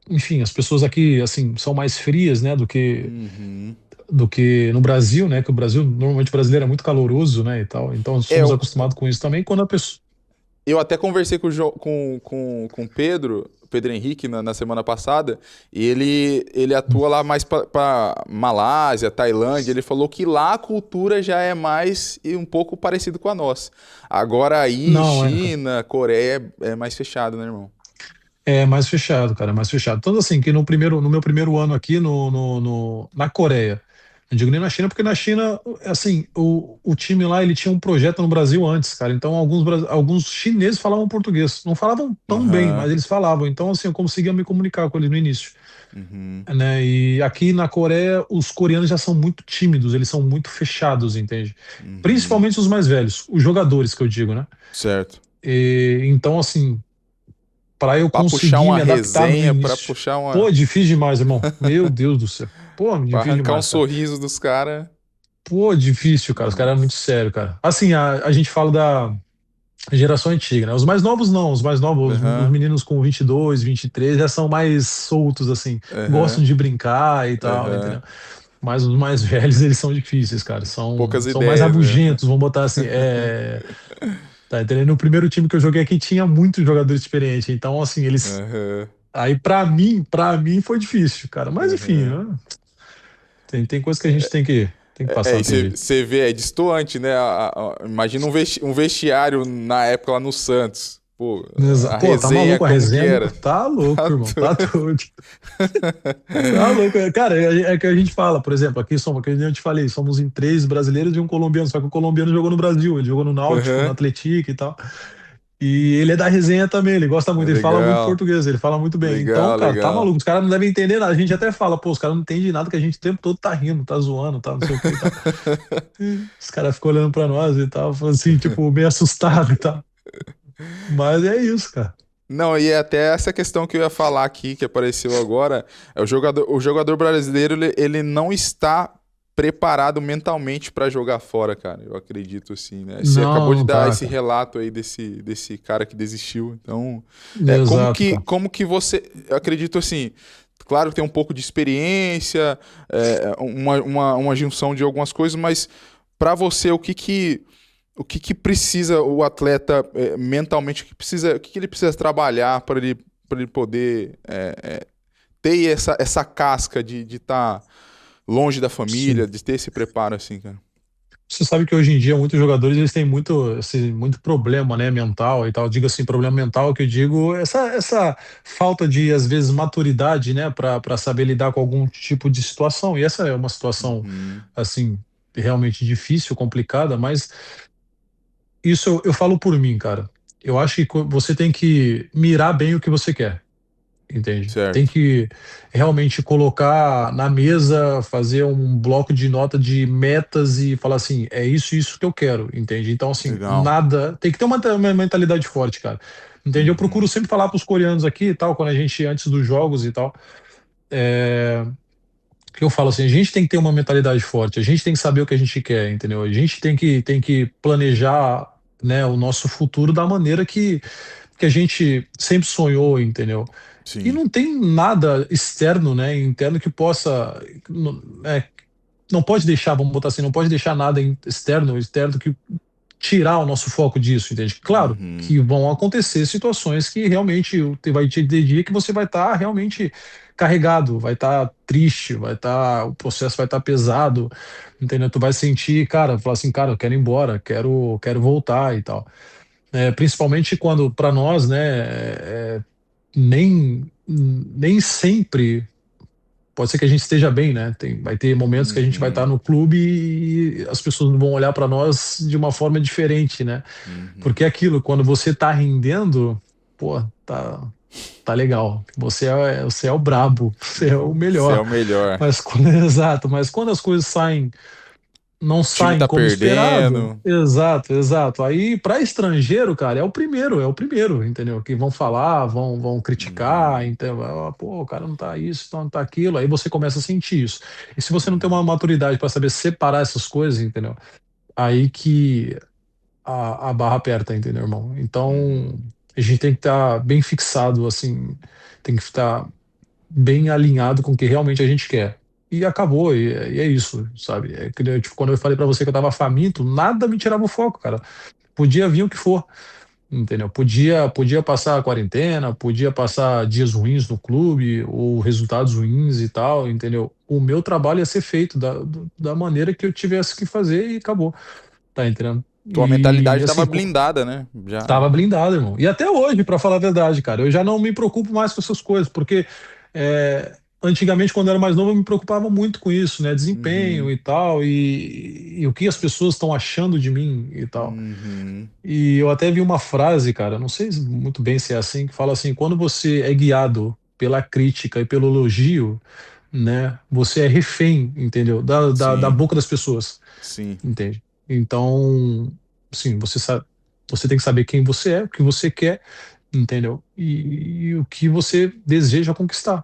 enfim, as pessoas aqui, assim, são mais frias, né, Uhum. do que no Brasil, né? Que o Brasil, normalmente o brasileiro é muito caloroso, né, e tal. Então É, somos acostumados com isso também. Quando a pessoa. eu até conversei com o Pedro Henrique, na semana passada, e ele atua lá mais para Malásia, Tailândia. Ele falou que lá a cultura já é mais e um pouco parecido com a nossa. Agora aí, Não, China, Coreia é mais fechado, né, irmão? é mais fechado, cara, é mais fechado. Tanto assim que no meu primeiro ano aqui na Coreia, não digo nem na China, porque na China, assim, o time lá, ele tinha um projeto no Brasil antes, cara. Então, alguns chineses falavam português. Não falavam tão bem, Aham. mas eles falavam. Então, assim, eu conseguia me comunicar com eles no início, Uhum. né? E aqui na Coreia, os coreanos já são muito tímidos, eles são muito fechados, entende? Uhum. Principalmente os mais velhos, os jogadores que eu digo, né? Certo. Então, assim, para eu Pra puxar conseguir uma me adaptar no resenha, pra início. puxar Pô, uma. difícil demais, irmão. Meu Deus do céu. Pô, Pra difícil arrancar um demais, cara. sorriso dos caras. Pô, difícil, cara. Os caras eram muito Nossa. sérios, cara. Assim, a gente fala da geração antiga, né? Os mais novos não. Os mais novos, os Aham. meninos com 22, 23 já são mais soltos, assim. Aham. Gostam de brincar e tal, Aham. entendeu? Mas os mais velhos, eles são difíceis, cara. São, Poucas são mais ideias, né? rabugentos, vamos botar assim. Tá entendendo? No primeiro time que eu joguei aqui tinha muito jogador experiente. Então, assim, eles. Aham. Aí, pra mim foi difícil, cara. Mas enfim, Aham. né? Tem coisa que a gente tem que É, passar, e não tem jeito. você vê, é destoante, né? Imagina um vestiário na época lá no Santos. Pô, a Pô, tá resenha maluco? A como que resenha era? tá Tá louco, irmão. Tá doido. doido. Tá louco. Cara, é que a gente fala, por exemplo, aqui somos, que eu te falei, somos em três brasileiros e um colombiano. Só que o colombiano jogou no Brasil, ele jogou no Náutico, no Aham. Atlético e tal. E ele é da resenha também, ele gosta muito, ele fala muito Legal, português, ele fala muito bem. Então, legal, cara, tá legal. maluco. Os caras não devem entender nada. A gente até fala, pô, os caras não entendem nada que a gente o tempo todo tá rindo, tá zoando, tá não sei o que e tal. Os caras ficam olhando pra nós e tal, falando assim, tipo, meio assustado e tal. Mas é isso, cara. Não, e é até essa questão que eu ia falar aqui, que apareceu agora, é o jogador brasileiro, ele não está preparado mentalmente para jogar fora, cara. Eu acredito assim, né? Você acabou Não, de não dar tá, esse cara. relato aí desse cara que desistiu. Então, como Exato, que, cara. como que você, eu acredito assim, claro que tem um pouco de experiência, uma junção de algumas coisas, mas para você, o que precisa o atleta mentalmente, o que ele precisa trabalhar para ele poder ter essa casca de estar longe da família, Sim. de ter esse preparo assim, cara? Você sabe que hoje em dia muitos jogadores eles têm muito problema, né, mental e tal. Eu digo assim, problema mental que eu digo essa falta de às vezes maturidade, né, para saber lidar com algum tipo de situação. E essa é uma situação Uhum. assim realmente difícil, complicada, mas isso eu falo por mim, cara. Eu acho que você tem que mirar bem o que você quer. Entende? Tem Certo. que realmente colocar na mesa, fazer um bloco de nota de metas e falar assim, é isso que eu quero, entende? Então, assim, Legal. nada. Tem que ter uma mentalidade forte, cara. Entende? Eu procuro Uhum. sempre falar para os coreanos aqui e tal, quando a gente, antes dos jogos e tal, que eu falo assim, a gente tem que ter uma mentalidade forte, a gente tem que saber o que a gente quer, entendeu? A gente tem que planejar, né, o nosso futuro da maneira que a gente sempre sonhou, entendeu? E Sim. não tem nada externo, né, interno que possa, não pode deixar, vamos botar assim, não pode deixar nada externo que tirar o nosso foco disso, entende? Claro Uhum. que vão acontecer situações que realmente vai ter dia que você vai estar realmente carregado, vai estar triste, o processo vai estar pesado, entendeu? Tu vai sentir, cara, falar assim, cara, eu quero ir embora, quero voltar e tal. Principalmente quando, para nós, né, nem sempre pode ser que a gente esteja bem, né? Vai ter momentos que a gente vai estar Uhum, no clube e as pessoas vão olhar para nós de uma forma diferente, né? Porque uhum. é aquilo, quando você tá rendendo, pô, tá legal. Você é o brabo, você é o Você é melhor. o melhor. Mas quando, exato, mas quando as coisas não O time saem tá como esperado, perdendo. exato, exato. Aí, para estrangeiro, cara, é o primeiro, entendeu? Que vão falar, vão criticar, Uhum, então, pô, o cara não tá isso, não tá aquilo. Aí você começa a sentir isso. E se você não tem uma uhum, maturidade para saber separar essas coisas, entendeu? Aí que a barra aperta, entendeu, irmão? Então, uhum, a gente tem que estar bem fixado, assim, tem que estar bem alinhado com o que realmente a gente quer. E acabou, e é isso, sabe? É que, tipo, quando eu falei pra você que eu tava faminto, nada me tirava o foco, cara. Podia vir o que for, entendeu? Podia passar a quarentena, podia passar dias ruins no clube, ou resultados ruins e tal, entendeu? O meu trabalho ia ser feito da maneira que eu tivesse que fazer e acabou, tá entendendo? Tua E mentalidade tava assim, blindada, né? Já. tava blindado, irmão. E até hoje, pra falar a verdade, cara, eu já não me preocupo mais com essas coisas, porque antigamente, quando eu era mais novo, eu me preocupava muito com isso, né? Desempenho Uhum, e tal, e o que as pessoas estão achando de mim e tal. uhum. E eu até vi uma frase, cara, não sei muito bem se é assim, que fala assim: quando você é guiado pela crítica e pelo elogio, né, você é refém, entendeu? Da Sim, boca das pessoas, sim. entende? Então, sim, você tem que saber quem você é, o que você quer, entendeu? E o que você deseja conquistar.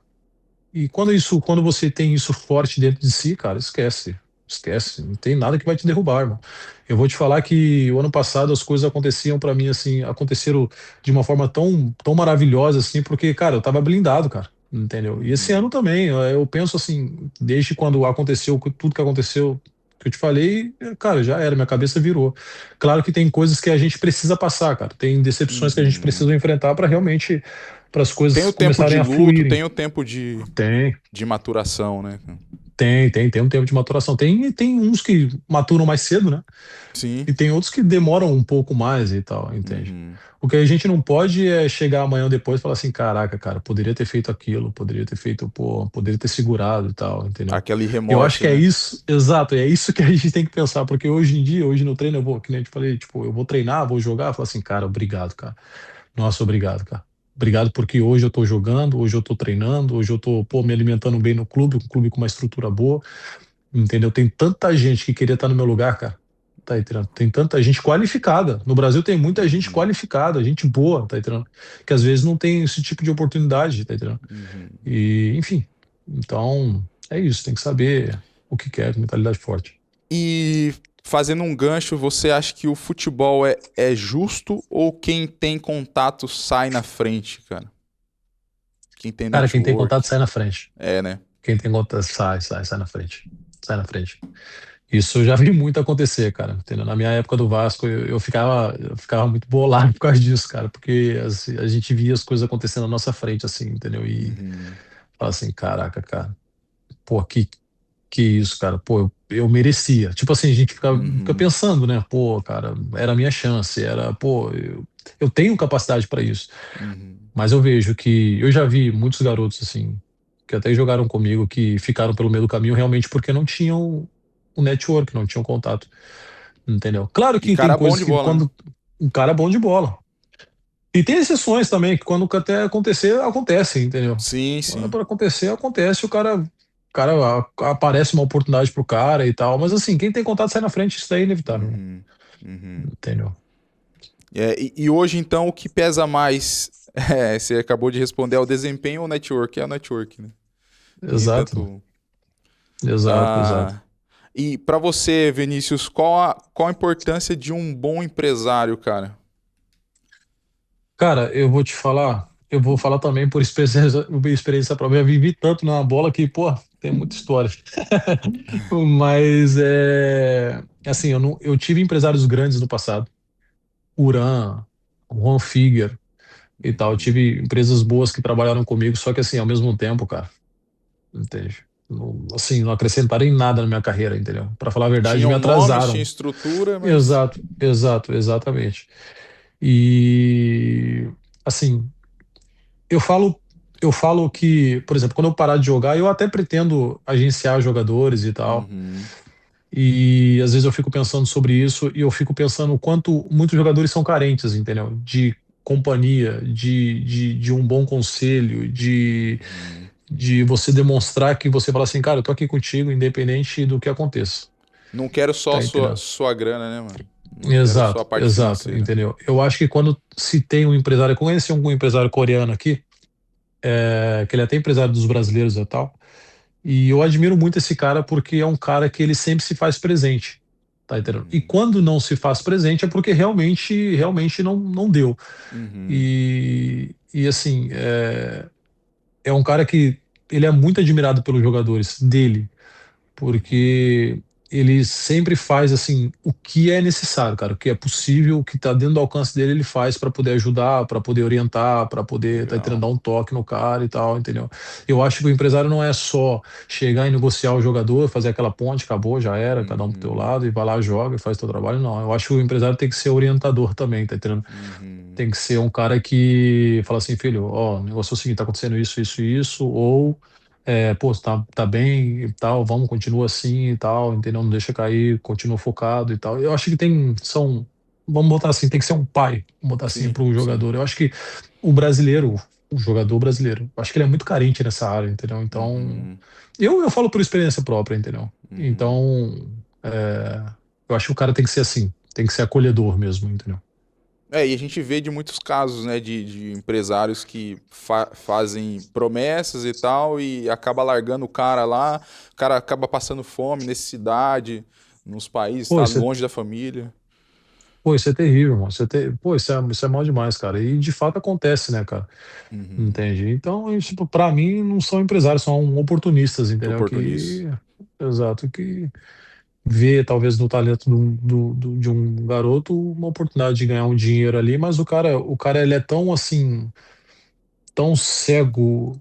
E quando você tem isso forte dentro de si, cara, esquece. Esquece. Não tem nada que vai te derrubar, irmão. Eu vou te falar que o ano passado as coisas aconteciam pra mim assim, aconteceram de uma forma tão maravilhosa assim, porque, cara, eu tava blindado, cara. Entendeu? E esse ano Uhum, também, eu penso assim, desde quando aconteceu tudo que aconteceu, que eu te falei, cara, já era, minha cabeça virou. Claro que tem coisas que a gente precisa passar, cara. Tem decepções que a gente uhum. precisa enfrentar para realmente, para as Tem coisas o tempo começarem de a luto, fluírem. tem o tempo de, Tem, de maturação, né? tem um tempo de maturação. Tem uns que maturam mais cedo, né? Sim. E tem outros que demoram um pouco mais e tal, entende? Uhum. O que a gente não pode é chegar amanhã ou depois e falar assim, caraca, cara, poderia ter feito aquilo, poderia ter feito, pô, poderia ter segurado e tal, entendeu? Aquele Eu acho remorso, que é né? isso, exato, é isso que a gente tem que pensar, porque hoje em dia, hoje no treino, eu vou, que nem eu te falei, tipo, eu vou treinar, vou jogar, falar assim, cara, obrigado, cara. Nossa, obrigado, cara. Obrigado porque hoje eu tô jogando, hoje eu tô treinando, hoje eu tô, pô, me alimentando bem no clube, um clube com uma estrutura boa. Entendeu? Tem tanta gente que queria estar no meu lugar, cara. Tá entendendo? Tem tanta gente qualificada. No Brasil tem muita gente Uhum. qualificada, gente boa, tá entendendo? Que às vezes não tem esse tipo de oportunidade, tá entendendo? Uhum. E, enfim. Então, é isso. Tem que saber o que quer, mentalidade forte. E fazendo um gancho, você acha que o futebol é justo ou quem tem contato sai na frente, cara? Quem tem Cara, quem tem contato network? sai na frente. É, né? Quem tem contato sai na frente. Sai na frente. Isso eu já vi muito acontecer, cara. Entendeu? Na minha época do Vasco, eu ficava muito bolado por causa disso, cara, porque assim, a gente via as coisas acontecendo na nossa frente, assim, entendeu? E Uhum. fala assim, caraca, cara, pô, que isso, cara, pô, eu merecia. Tipo assim, a gente fica Uhum. pensando, né? Pô, cara, era a minha chance, pô, eu tenho capacidade para isso. Uhum. Mas eu vejo que eu já vi muitos garotos assim que até jogaram comigo que ficaram pelo meio do caminho realmente porque não tinham o network, não tinham contato, entendeu? Claro E que tem cara bom coisas de que bola, né? quando um cara é bom de bola. E tem exceções também, que quando até acontecer, acontece, entendeu? Sim, Quando é sim. para acontecer, acontece, aparece uma oportunidade pro cara e tal, mas assim, quem tem contato sai na frente, isso daí é inevitável, Uhum. Uhum. entendeu? E hoje, então, o que pesa mais? É, você acabou de responder, é o desempenho ou o network? É o network, né? Nem Exato, tanto. exato, exato. Ah, e pra você, Vinícius, qual a importância de um bom empresário, cara? Cara, eu vou falar também por experiência própria. Eu vivi tanto na bola que, pô, tem muita história. Mas assim, eu tive empresários grandes no passado, Uran, Juan Figuer e tal. Eu Uhum. tive empresas boas que trabalharam comigo, só que assim, ao mesmo tempo, cara, entende? Assim, não acrescentaram em nada na minha carreira, entendeu? Para falar a verdade, me Tinham nomes, tinha atrasaram. estrutura, mas. Exato, exato, exatamente. E assim, eu falo. eu falo que, por exemplo, quando eu parar de jogar, eu até pretendo agenciar jogadores e tal. Uhum. E às vezes eu fico pensando sobre isso e eu fico pensando o quanto muitos jogadores são carentes, entendeu? De companhia, de um bom conselho, Uhum. de você demonstrar que você fala assim, cara, eu tô aqui contigo, independente do que aconteça. Não quero só a Tá sua, entendendo? sua grana, né, mano? Não quero só a Exato, parte exato, financeira. entendeu? Eu acho que quando se tem um empresário, eu conheci um empresário coreano aqui, que ele é até empresário dos brasileiros e tal. E eu admiro muito esse cara porque é um cara que ele sempre se faz presente, tá entendendo? E Uhum. quando não se faz presente é porque realmente não deu. Uhum. E assim, é um cara que ele é muito admirado pelos jogadores dele, Uhum. porque ele sempre faz assim o que é necessário, cara, o que é possível, o que tá dentro do alcance dele, ele faz para poder ajudar, para poder orientar, para poder tá entendendo, Legal. dar um toque no cara e tal, entendeu? Eu acho que o empresário não é só chegar e negociar o jogador, fazer aquela ponte, acabou, já era, cada um pro teu Uhum. lado e vai lá, joga e faz teu trabalho, não. Eu acho que o empresário tem que ser orientador também, tá entendendo? Uhum. Tem que ser um cara que fala assim, filho, ó, o negócio é o seguinte, tá acontecendo isso, isso e isso, ou pô, tá bem e tal, vamos, continua assim e tal, entendeu? Não deixa cair, continua focado e tal. Eu acho que vamos botar assim, tem que ser um pai, vamos botar assim, Sim, pro sim. jogador. Eu acho que o brasileiro, o jogador brasileiro, eu acho que ele é muito carente nessa área, entendeu? Então, Uhum. eu falo por experiência própria, entendeu? Uhum. Então, eu acho que o cara tem que ser assim, tem que ser acolhedor mesmo, entendeu? É, e a gente vê de muitos casos, né, de empresários que fazem promessas e tal, e acaba largando o cara lá, o cara acaba passando fome, necessidade, nos países, Pô, tá longe da família. isso é terrível, mano. Pô, isso é mal demais, cara. E de fato acontece, né, cara? Uhum. Entende? Então, tipo, para mim, não são empresários, são oportunistas, entendeu? Oportunista. Exato, que vê talvez no talento de um garoto uma oportunidade de ganhar um dinheiro ali, mas o cara ele é tão assim, tão cego,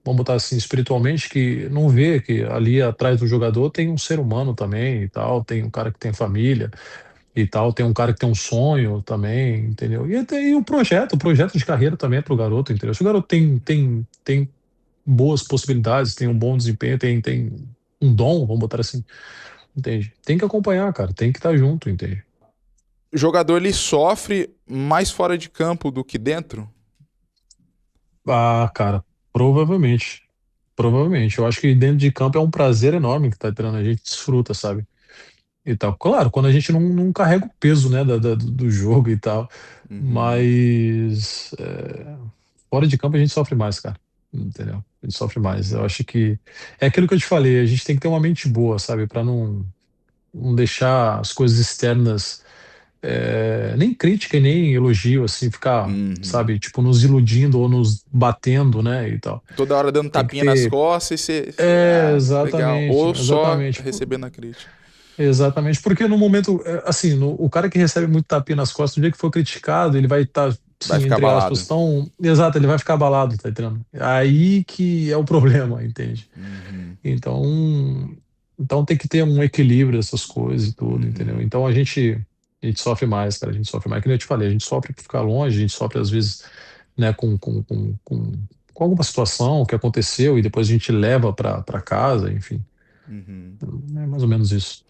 vamos botar assim, espiritualmente, que não vê que ali atrás do jogador tem um ser humano também e tal, tem um cara que tem família e tal, tem um cara que tem um sonho também, entendeu? E até e o projeto de carreira também é pro garoto, entendeu? Se o garoto tem boas possibilidades, tem um bom desempenho, tem um dom, vamos botar assim, entende? Tem que acompanhar, cara, tem que estar junto, entende? O jogador ele sofre mais fora de campo do que dentro? Ah, cara, provavelmente. Provavelmente. Eu acho que dentro de campo é um prazer enorme que tá tendo, a gente desfruta, sabe? E tal. Claro, quando a gente não carrega o peso, né, do jogo e tal. Uhum. Mas fora de campo a gente sofre mais, cara. Entendeu? A gente sofre mais. Eu Uhum. acho que é aquilo que eu te falei, a gente tem que ter uma mente boa, sabe? Pra não deixar as coisas externas, nem crítica e nem elogio, assim, ficar, Uhum. sabe, tipo, nos iludindo ou nos batendo, né, e tal. Toda hora dando Tem que tapinha nas ter. costas e você. Ah, legal. Exatamente, Ou só exatamente. recebendo a crítica. Exatamente, porque no momento, assim, o cara que recebe muito tapinha nas costas, no dia que for criticado, ele vai estar, Vai sim, ficar entre aspas, abalado. tão. Exato, ele vai ficar abalado, tá entendendo? Aí que é o problema, entende? Uhum. Então tem que ter um equilíbrio dessas coisas e tudo, entendeu? Uhum. Então a gente sofre mais, cara, a gente sofre mais. Que nem eu te falei, a gente sofre por ficar longe, a gente sofre às vezes, né, com alguma situação que aconteceu e depois a gente leva para casa, enfim. Uhum. É mais ou menos isso.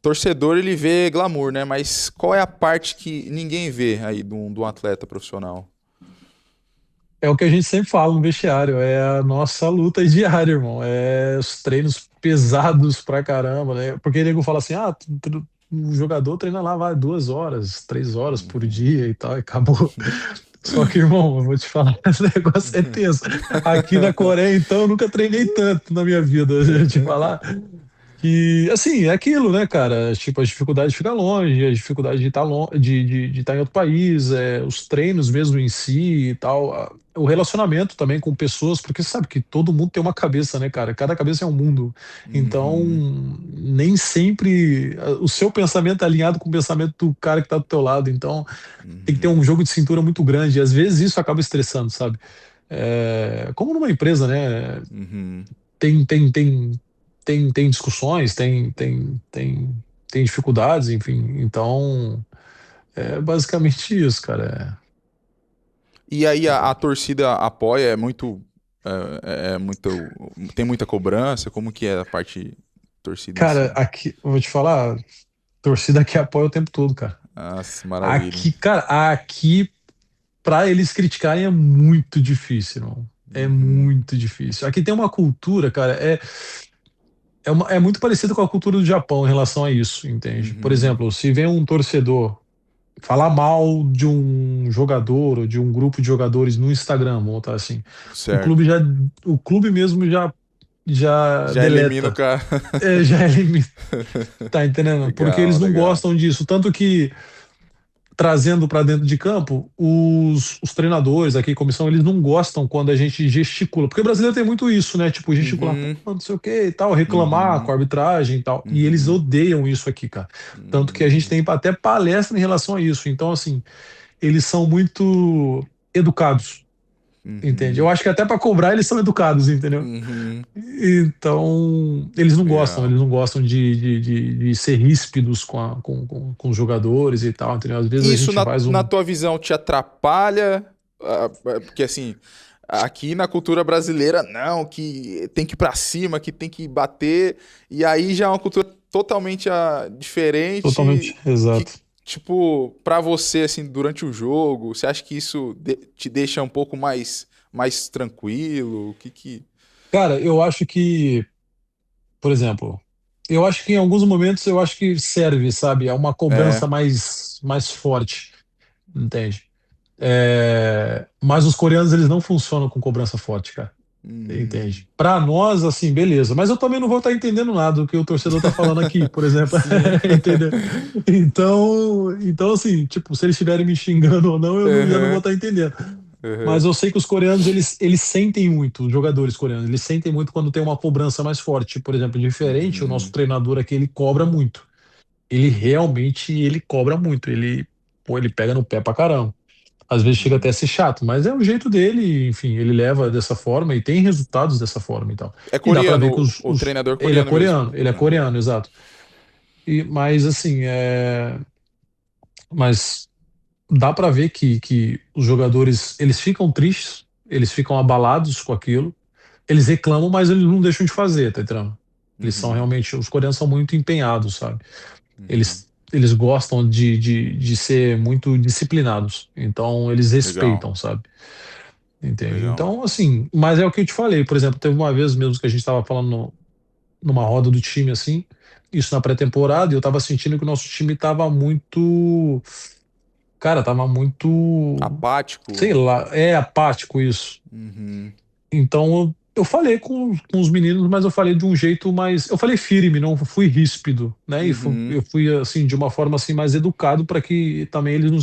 Torcedor ele vê glamour, né? Mas qual é a parte que ninguém vê aí de um atleta profissional? É o que a gente sempre fala no vestiário, é a nossa luta diária, irmão. É os treinos pesados pra caramba, né? Porque o nego fala assim: o jogador treina lá, vai 2 horas, 3 horas por Uhum. dia e tal, e acabou. Só que, irmão, eu vou te falar, esse negócio é tenso. Aqui na Coreia, então, eu nunca treinei tanto na minha vida. Eu te falar. Que, assim, é aquilo, né, cara? Tipo, a dificuldade de ficar longe, a dificuldade de estar de estar em outro país, os treinos mesmo em si e tal, o relacionamento também com pessoas, porque você sabe que todo mundo tem uma cabeça, né, cara? Cada cabeça é um mundo. Então, Uhum. nem sempre o seu pensamento é alinhado com o pensamento do cara que tá do teu lado. Então, tem que ter Uhum. um jogo de cintura muito grande. E às vezes isso acaba estressando, sabe? Como numa empresa, né? Uhum. Tem discussões, tem dificuldades, enfim. Então, é basicamente isso, cara. E aí a torcida apoia, tem muita cobrança, como que é a parte torcida em Cara, si? aqui, eu vou te falar, torcida aqui apoia o tempo todo, cara. Nossa, maravilha. Aqui, cara, aqui, pra eles criticarem é muito difícil, irmão. É Uhum, muito difícil. Aqui tem uma cultura, cara, é muito parecido com a cultura do Japão em relação a isso, entende? Por uhum, exemplo, se vem um torcedor falar mal de um jogador ou de um grupo de jogadores no Instagram, vamos botar assim, o certo. clube já, o clube mesmo já Já elimina o deleta, cara. já elimina, tá entendendo? Porque Legal, eles não legal. gostam disso, tanto que trazendo para dentro de campo, os treinadores aqui, comissão, eles não gostam quando a gente gesticula. Porque o brasileiro tem muito isso, né? Tipo, gesticular, pô, Uhum, não sei o que e tal, reclamar com uhum, a arbitragem e tal. E eles uhum, odeiam isso aqui, cara. Tanto que a gente uhum, tem até palestra em relação a isso. Então, assim, eles são muito educados, entende? uhum, Eu acho que até para cobrar eles são educados, entendeu? uhum. Então, eles Legal. não gostam de ser ríspidos com os jogadores e tal, entendeu? Às vezes a Isso gente faz na um. tua visão te atrapalha? Porque assim, aqui na cultura brasileira, não, que tem que ir pra cima, que tem que bater, e aí já é uma cultura totalmente Totalmente, diferente, que, exato. tipo, pra você, assim, durante o jogo, você acha que isso te deixa um pouco mais tranquilo? O que que... Cara, eu acho que, por exemplo, eu acho que em alguns momentos eu acho que serve, sabe? É uma cobrança É. mais forte, entende? Mas os coreanos, eles não funcionam com cobrança forte, cara. Hum, Entende? Pra nós, assim, beleza. Mas eu também não vou estar entendendo nada do que o torcedor tá falando aqui, por exemplo. sim. Entendeu? Então, assim, tipo, se eles estiverem me xingando ou não, já não vou Uhum, estar entendendo. Mas uhum, eu sei que os coreanos, eles sentem muito, os jogadores coreanos, eles sentem muito quando tem uma cobrança mais forte. Por exemplo, diferente, o nosso uhum, treinador aqui, ele cobra muito. Ele realmente, ele cobra muito. Ele pega no pé pra caramba. Às vezes chega até a uhum. ser chato, mas é o jeito dele, enfim, ele leva dessa forma e tem resultados dessa forma e tal. É E dá pra ver coreano, que o treinador ele é coreano. coreano, exato. Mas assim, mas dá pra ver que os jogadores, eles ficam tristes, eles ficam abalados com aquilo. Eles reclamam, mas eles não deixam de fazer, tá entendendo? Eles são Uhum, realmente, os coreanos são muito empenhados, sabe? uhum. Eles gostam de ser muito disciplinados, então eles Legal, respeitam, sabe? Entende? legal. Então, assim, mas é o que eu te falei, por exemplo, teve uma vez mesmo que a gente estava falando numa roda do time, assim, isso na pré-temporada, e eu tava sentindo que o nosso time tava muito, cara, tava muito, Apático. sei lá, apático isso. Uhum, Então eu falei com os meninos, mas eu falei de um jeito mais. Eu falei firme, não fui ríspido, né? uhum, Eu fui assim, de uma forma assim, mais educado para que também eles não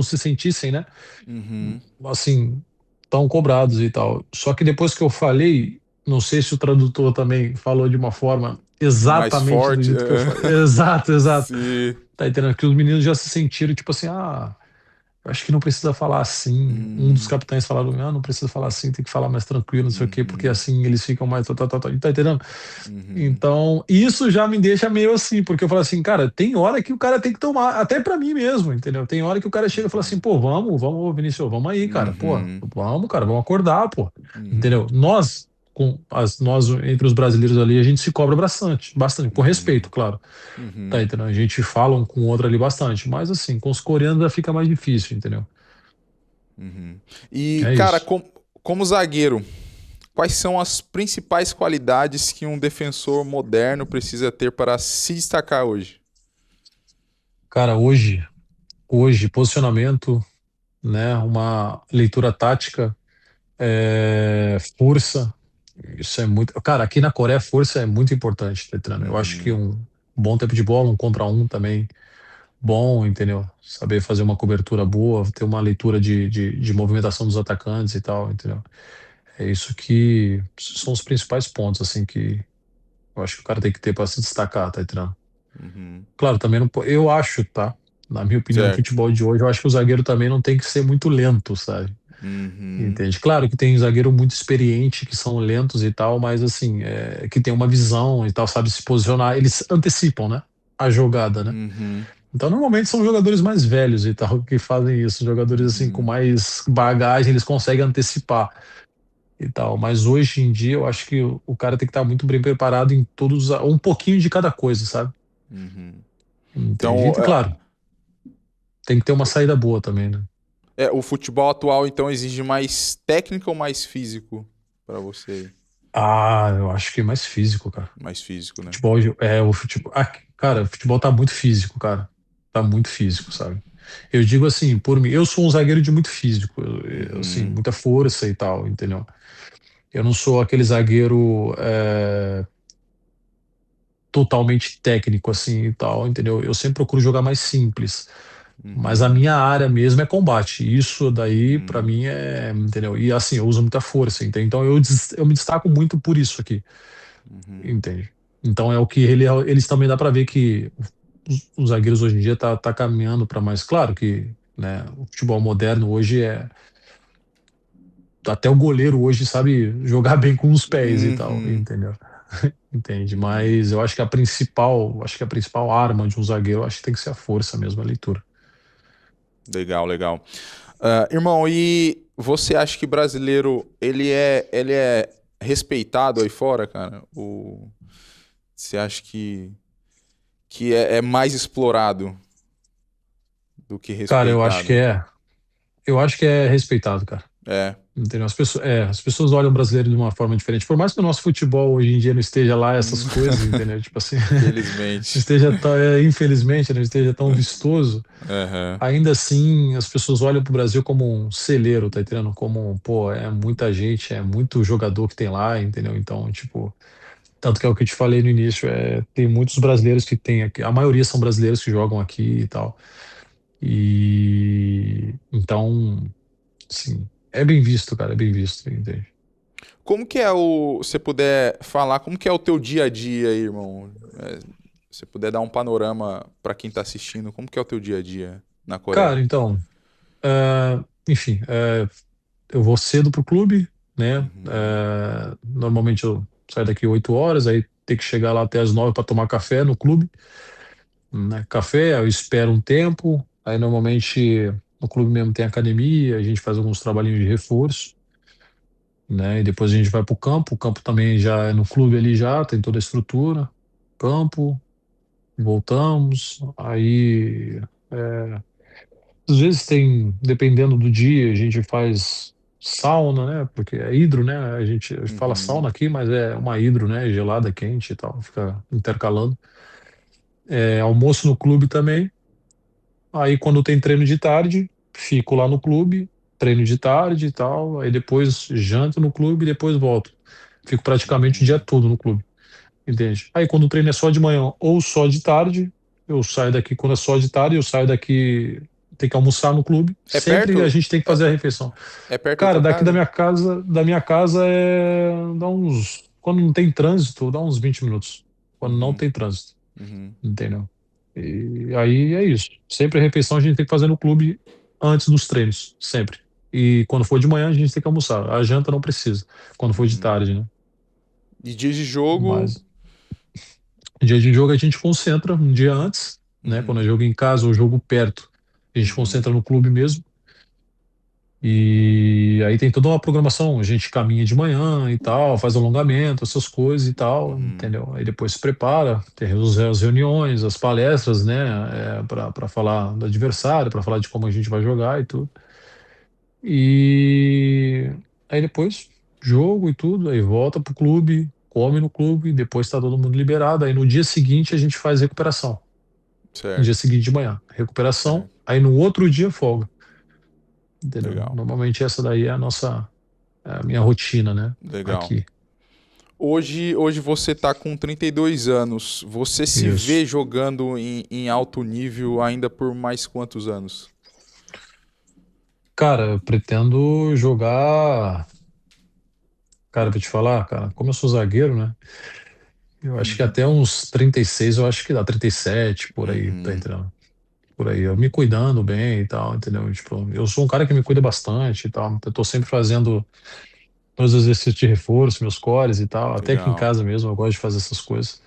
se sentissem, né? uhum. Assim, tão cobrados e tal. Só que depois que eu falei, não sei se o tradutor também falou de uma forma Mais exatamente do forte. jeito que eu falei. Exato, exato. Sim. Tá entendendo? Que os meninos já se sentiram tipo assim, eu acho que não precisa falar assim. Um dos Hum, capitães falaram, não precisa falar assim, tem que falar mais tranquilo, não sei o quê, porque uhum, assim eles ficam mais. Tá entendendo? uhum, Então, isso já me deixa meio assim, porque eu falo assim, cara, tem hora que o cara tem que tomar, até pra mim mesmo, entendeu? Tem hora que o cara chega e fala assim, pô, vamos, Vinícius, vamos aí, cara, pô, uhum, vamos, cara, vamos acordar, pô, uhum, entendeu? Nós entre os brasileiros ali, a gente se cobra bastante, bastante, com respeito, uhum, claro, tá uhum, entendendo? A gente fala um com o outro ali bastante, mas assim, com os coreanos já fica mais difícil, entendeu? uhum. E, É cara, isso. como zagueiro, quais são as principais qualidades que um defensor moderno precisa ter para se destacar hoje? Cara, posicionamento, né, uma leitura tática, força, isso é muito. Cara, aqui na Coreia, força é muito importante, tá entendendo? Eu acho que Uhum, um bom tempo de bola, um contra um também, bom, entendeu? Saber fazer uma cobertura boa, ter uma leitura de movimentação dos atacantes e tal, entendeu? É isso que são os principais pontos, assim, que eu acho que o cara tem que ter para se destacar, tá entendendo? uhum. Claro, também não. Eu acho, tá? Na minha opinião, no Certo. futebol de hoje, eu acho que o zagueiro também não tem que ser muito lento, sabe? Uhum, Entende? Claro que tem zagueiro muito experiente que são lentos e tal, mas assim, que tem uma visão e tal, sabe se posicionar. Eles antecipam, né? A jogada, né? uhum. Então, normalmente são jogadores mais velhos e tal que fazem isso. Jogadores assim com Uhum. mais bagagem, eles conseguem antecipar e tal. Mas hoje em dia, eu acho que o cara tem que estar muito bem preparado em todos, um pouquinho de cada coisa, sabe? Uhum. Entende? E Então, claro, tem que ter uma saída boa também, né? o futebol atual então exige mais técnica ou mais físico para você? Ah, eu acho que é mais físico, cara. Mais físico, né? Futebol, o futebol. Ah, cara, o futebol tá muito físico, cara. Tá muito físico, sabe? Eu digo assim, por mim, eu sou um zagueiro de muito físico, assim, Uhum. muita força e tal, entendeu? Eu não sou aquele zagueiro totalmente técnico assim e tal, entendeu? Eu sempre procuro jogar mais simples, mas a Uhum. minha área mesmo é combate. Isso daí, pra Uhum. mim, entendeu? E assim, eu uso muita força, entende? Então eu me destaco muito por isso aqui. Uhum. Entende? Então é o que eles também dá para ver que os zagueiros hoje em dia tá caminhando para mais. Claro que, né, o futebol moderno hoje até o goleiro hoje sabe jogar bem com os pés e tal, Uhum. entendeu? Entende? Uhum. Mas eu acho que a principal arma de um zagueiro, eu acho que tem que ser a força mesmo, a leitura. Legal, legal. Irmão, e você acha que brasileiro ele é respeitado aí fora, cara? Você acha que é mais explorado do que Cara, eu acho que respeitado? é respeitado, cara. É, Entendeu? As pessoas olham o brasileiro de uma forma diferente. Por mais que o nosso futebol hoje em dia não esteja lá essas hum, coisas, entendeu? Tipo assim, infelizmente. infelizmente, não esteja tão vistoso, Aham. ainda assim as pessoas olham para o Brasil como um celeiro, tá entendendo? Como, pô, é muita gente, é muito jogador que tem lá, entendeu? Então, tipo, tanto que é o que eu te falei no início, tem muitos brasileiros que tem aqui, a maioria são brasileiros que jogam aqui e tal. E então, sim, é bem visto, cara, é bem visto, entende? Como que você puder falar, como que é o teu dia a dia aí, irmão? Se puder dar um panorama pra quem tá assistindo, como que é o teu dia a dia na Coreia? Cara, então, enfim, eu vou cedo pro clube, né? Uhum. Normalmente eu saio daqui 8 horas, aí tem que chegar lá até as 9 para tomar café no clube, né? Café, eu espero um tempo, aí normalmente no clube mesmo tem academia, a gente faz alguns trabalhinhos de reforço, né? E depois a gente vai pro campo, o campo também já é no clube ali já, tem toda a estrutura, campo, voltamos, aí às vezes tem, dependendo do dia, a gente faz sauna, né? Porque é hidro, né? A gente fala Uhum. sauna aqui, mas é uma hidro, né? Gelada, quente e tal, fica intercalando. Almoço no clube também. Aí quando tem treino de tarde, fico lá no clube, treino de tarde e tal. Aí depois janto no clube e depois volto. Fico praticamente o dia Uhum. todo no clube, entende? Aí quando o treino é só de manhã ou só de tarde, eu saio daqui. Quando é só de tarde, eu saio daqui, tem que almoçar no clube. É Sempre a perto? gente tem que É, fazer a refeição. é perto da Cara, tua daqui da casa? minha casa, dá uns, quando não tem trânsito, dá uns 20 minutos. Quando não Uhum. tem trânsito, Uhum. entendeu? E aí é isso. Sempre a refeição a gente tem que fazer no clube antes dos treinos, sempre. E quando for de manhã a gente tem que almoçar. A janta não precisa, quando for de Uhum. tarde, né? E dias de jogo. Mas dia de jogo a gente concentra um dia antes, né? Quando é Uhum. jogo em casa ou jogo perto, a gente Uhum. concentra no clube mesmo. E aí tem toda uma programação, a gente caminha de manhã e tal, faz alongamento, essas coisas e tal, Uhum. entendeu? Aí depois se prepara, tem as reuniões, as palestras, né, para falar do adversário, para falar de como a gente vai jogar e tudo. E aí depois jogo e tudo, aí volta pro clube, come no clube, depois tá todo mundo liberado. Aí no dia seguinte a gente faz recuperação. No dia Certo. seguinte de manhã, recuperação, Certo. aí no outro dia folga, entendeu? Legal. Normalmente essa daí é a minha rotina, né? Legal. Aqui. Hoje você tá com 32 anos. Você se vê Isso. jogando em alto nível ainda por mais quantos anos? Cara, eu pretendo jogar. Cara, pra te falar, cara, como eu sou zagueiro, né? Eu acho que Uhum. até uns 36, eu acho que dá 37 por aí, tá Uhum. entendendo? Por aí, eu me cuidando bem e tal, entendeu? Tipo, eu sou um cara que me cuida bastante e tal. Eu tô sempre fazendo meus exercícios de reforço, meus cores e tal. Até aqui em Legal. casa mesmo, eu gosto de fazer essas coisas.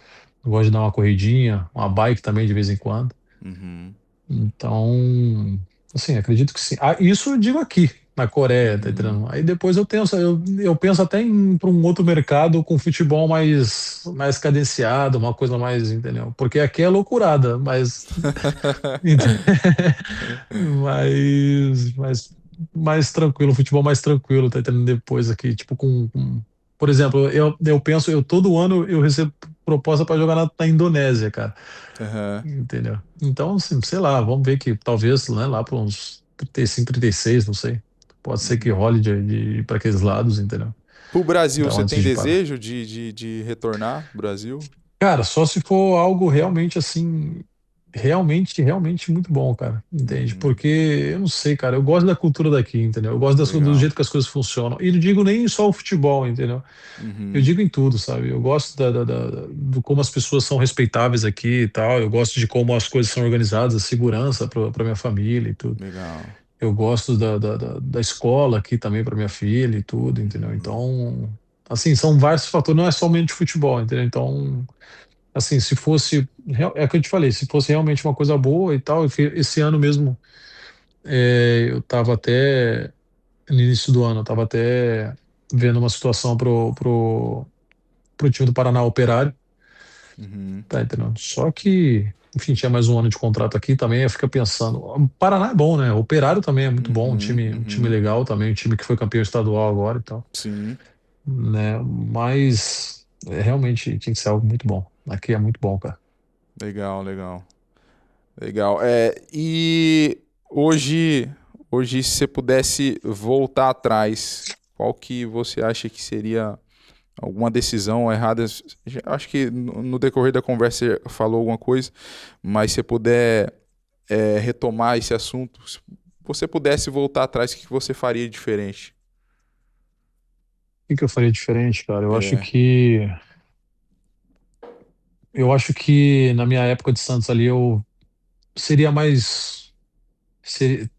Eu gosto de dar uma corridinha, uma bike também de vez em quando. Uhum. Então, assim, acredito que sim. Ah, isso eu digo aqui, na Coreia, tá Uhum. entendendo? Aí depois eu penso até em para um outro mercado com futebol mais cadenciado, uma coisa mais, entendeu? Porque aqui é loucurada, mas mais, mais tranquilo, futebol mais tranquilo, tá entendendo? Depois aqui, tipo, por exemplo, eu penso, todo ano eu recebo proposta para jogar na Indonésia, cara. Aham. Entendeu? Então, assim, sei lá, vamos ver que talvez, né, lá para uns 35, 36, não sei. Pode ser que Uhum. role de ir para aqueles lados, entendeu? Pro Brasil, Então, você antes tem de parar. desejo de retornar pro Brasil? Cara, só se for algo realmente assim, realmente muito bom, cara, entende? Uhum. Porque eu não sei, cara, eu gosto da cultura daqui, entendeu? Eu gosto do Legal. jeito que as coisas funcionam. E não digo nem só o futebol, entendeu? Eu Uhum. digo em tudo, sabe? Eu gosto do como as pessoas são respeitáveis aqui e tal. Eu gosto de como as coisas são organizadas, a segurança para minha família e tudo. Legal. Eu gosto da escola aqui também para minha filha e tudo, entendeu? Uhum. Então, assim, são vários fatores, não é somente futebol, entendeu? Então, assim, se fosse, é o que eu te falei, se fosse realmente uma coisa boa e tal, esse ano mesmo, eu tava até, no início do ano, eu tava até vendo uma situação pro time do Paraná Operário, Uhum. tá entendendo? Só que, enfim, tinha mais um ano de contrato aqui também, eu fico pensando, o Paraná é bom, né? O Operário também é muito bom, Uhum. um time Uhum. legal também, um time que foi campeão estadual agora e tal, Sim. né? Mas realmente tinha que ser algo muito bom. Aqui é muito bom, cara. Legal, legal. Legal. E hoje, se você pudesse voltar atrás, qual que você acha que seria alguma decisão errada? Acho que no decorrer da conversa você falou alguma coisa, mas se você puder retomar esse assunto, se você pudesse voltar atrás, o que você faria diferente? O que que eu faria diferente, cara? É. Eu acho que na minha época de Santos ali eu seria mais, ser-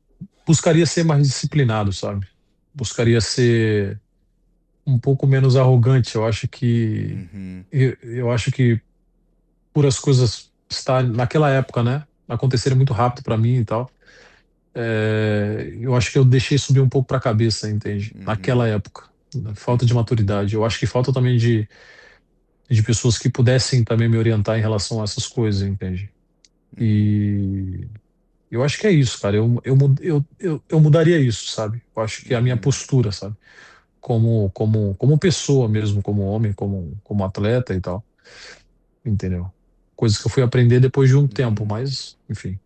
buscaria ser mais disciplinado, sabe? Buscaria ser um pouco menos arrogante. Uhum. Eu acho que por as coisas estar naquela época, né, acontecerem muito rápido pra mim e tal, eu acho que eu deixei subir um pouco pra cabeça, entende? Uhum. Naquela época, falta de maturidade. Eu acho que falta também de pessoas que pudessem também me orientar em relação a essas coisas, entende? Uhum. E eu acho que é isso, cara. Eu mudaria isso, sabe? Eu acho que é a minha Uhum. postura, sabe? Como pessoa mesmo, como homem, como atleta e tal, entendeu? Coisas que eu fui aprender depois de um tempo, Uhum. mas, enfim,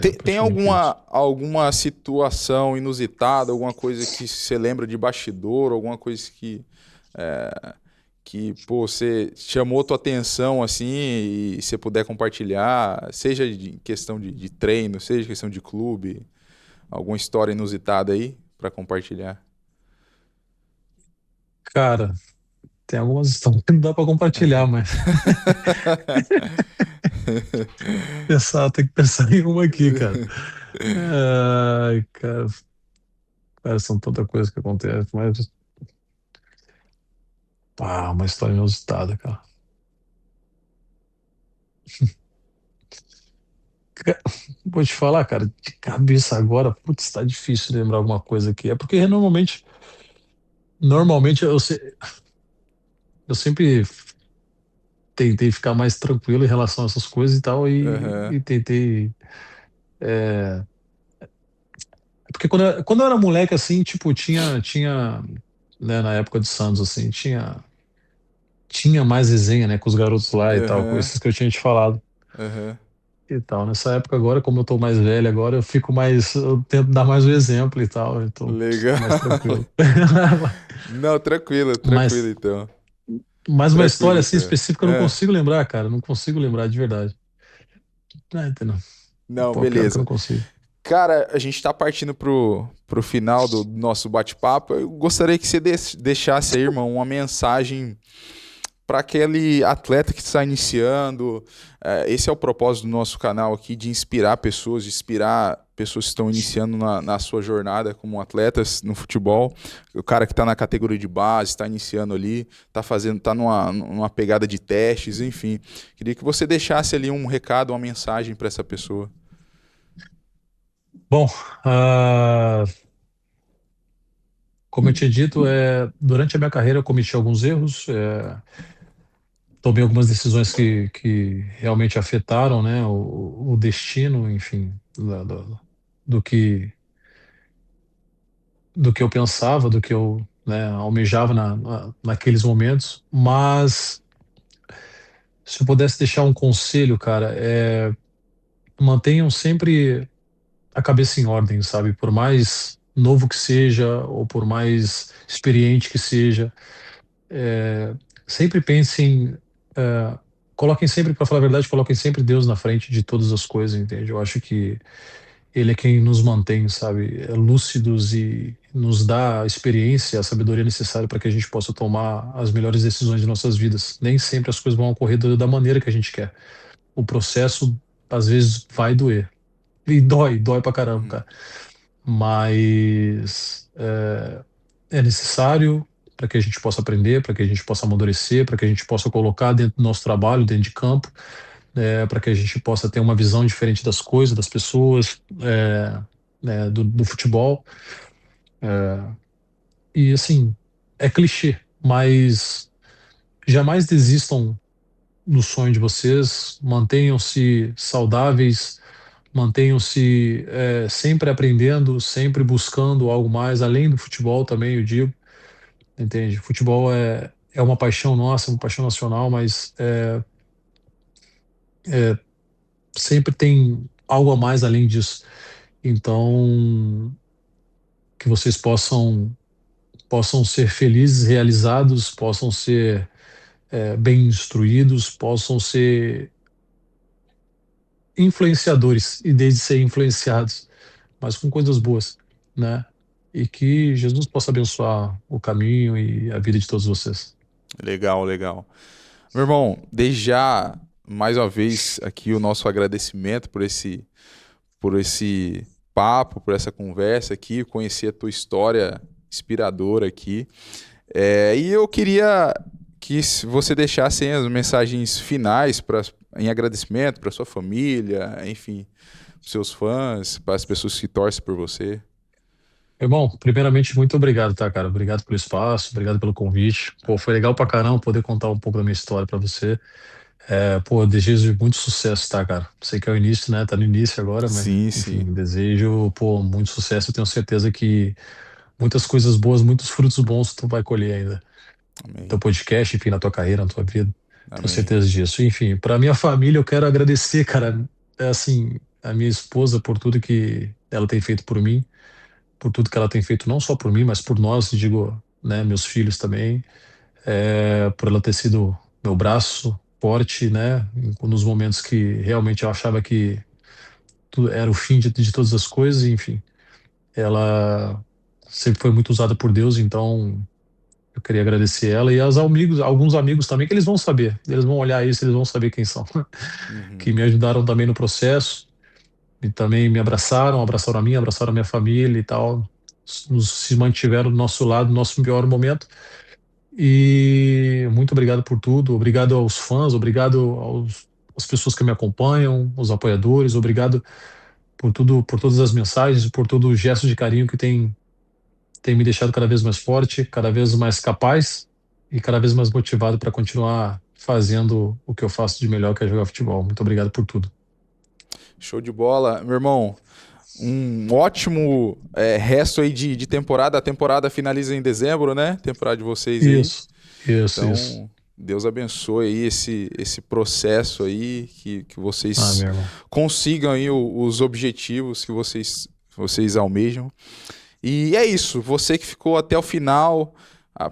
Tem praticamente isso. alguma situação inusitada, alguma coisa que você lembra de bastidor, alguma coisa que pô, você chamou tua atenção assim e você puder compartilhar, seja em questão de treino, seja questão de clube, alguma história inusitada aí para compartilhar? Cara, tem algumas histórias que não dá pra compartilhar, mas tem que pensar em uma aqui, cara. Ai, cara, são tanta coisa que acontece, mas, uma história inusitada, cara. Ca- Vou te falar, cara, de cabeça agora, putz, tá difícil lembrar alguma coisa aqui. É porque normalmente eu sempre tentei ficar mais tranquilo em relação a essas coisas e tal, Aham, e tentei. É, porque quando eu era moleque, assim, tipo, né, na época de Santos, assim, tinha mais resenha, né, com os garotos lá e tal, aham, coisas que eu tinha te falado. aham. E tal. Nessa época agora, como eu tô mais velho agora, eu tento dar mais o exemplo e tal, então Legal. fico mais tranquilo. Não, tranquilo, tranquilo Mas, então. mas uma Tranquilo história assim então. específica eu não consigo lembrar, cara. Não consigo lembrar de verdade. Entendeu? Não, Pô, pior que eu beleza. não consigo. Cara, a gente tá partindo pro final do nosso bate-papo. Eu gostaria que você deixasse aí, irmão, uma mensagem para aquele atleta que está iniciando. Esse é o propósito do nosso canal aqui, de inspirar pessoas pessoas que estão iniciando na sua jornada como atletas no futebol, o cara que está na categoria de base, está iniciando ali, está numa pegada de testes, enfim. Queria que você deixasse ali um recado, uma mensagem para essa pessoa. Bom, como eu tinha dito, durante a minha carreira eu cometi alguns erros, tomei algumas decisões que realmente afetaram, né, o destino, enfim, do que, do que eu pensava, do que eu, né, almejava naqueles momentos. Mas se eu pudesse deixar um conselho, cara, mantenham sempre a cabeça em ordem, sabe? Por mais novo que seja, ou por mais experiente que seja, é, sempre pensem, é, coloquem sempre, para falar a verdade, coloquem sempre Deus na frente de todas as coisas, entende? Eu acho que Ele é quem nos mantém, sabe, lúcidos e nos dá a experiência, a sabedoria necessária para que a gente possa tomar as melhores decisões de nossas vidas. Nem sempre as coisas vão ocorrer da maneira que a gente quer. O processo, às vezes, vai doer. E dói pra caramba, Uhum. cara. Mas é necessário para que a gente possa aprender, para que a gente possa amadurecer, para que a gente possa colocar dentro do nosso trabalho, dentro de campo, para que a gente possa ter uma visão diferente das coisas, das pessoas, do futebol. E assim, é clichê, mas jamais desistam do sonho de vocês, mantenham-se saudáveis, mantenham-se sempre aprendendo, sempre buscando algo mais, além do futebol também, eu digo, entende? Futebol é uma paixão nossa, uma paixão nacional, mas sempre tem algo a mais além disso. Então, que vocês possam ser felizes, realizados, possam ser bem instruídos, possam ser influenciadores e desde ser influenciados, mas com coisas boas, né? E que Jesus possa abençoar o caminho e a vida de todos vocês. Legal, legal. Meu irmão, desde já, mais uma vez, aqui o nosso agradecimento por esse papo, por essa conversa aqui, conhecer a tua história inspiradora aqui. E eu queria que você deixasse aí as mensagens finais em agradecimento para sua família, enfim, para seus fãs, para as pessoas que torcem por você. Irmão, primeiramente, muito obrigado, tá, cara? Obrigado pelo espaço, obrigado pelo convite. Pô, foi legal pra caramba poder contar um pouco da minha história pra você. Pô, desejo muito sucesso, tá, cara? Sei que é o início, né? Tá no início agora, mas, Sim, sim. enfim, desejo, pô, muito sucesso. Eu tenho certeza que muitas coisas boas, muitos frutos bons tu vai colher ainda. No Amém. teu podcast, enfim, na tua carreira, na tua vida. Tenho Amém. certeza disso. Enfim, pra minha família, eu quero agradecer, cara, assim, a minha esposa por tudo que ela tem feito por mim, por tudo que ela tem feito não só por mim, mas por nós, digo, né, meus filhos também, por ela ter sido meu braço forte, né, nos momentos que realmente eu achava que era o fim de todas as coisas, enfim, ela sempre foi muito usada por Deus, então eu queria agradecer ela e aos amigos, alguns amigos também que eles vão saber, eles vão olhar isso, eles vão saber quem são, que Uhum. me ajudaram também no processo e também me abraçaram a mim, abraçaram a minha família e tal, se mantiveram do nosso lado no nosso pior momento. E muito obrigado por tudo, obrigado aos fãs, obrigado às pessoas que me acompanham, os apoiadores, obrigado por tudo, por todas as mensagens, por todo o gesto de carinho que tem me deixado cada vez mais forte, cada vez mais capaz e cada vez mais motivado para continuar fazendo o que eu faço de melhor, que é jogar futebol. Muito obrigado por tudo. Show de bola. Meu irmão, um ótimo resto aí de temporada. A temporada finaliza em dezembro, né? Temporada de vocês aí. Isso, isso, isso. Então, Deus abençoe aí esse processo aí, que Ah, vocês meu irmão. consigam aí os objetivos que vocês almejam. E é isso, você que ficou até o final,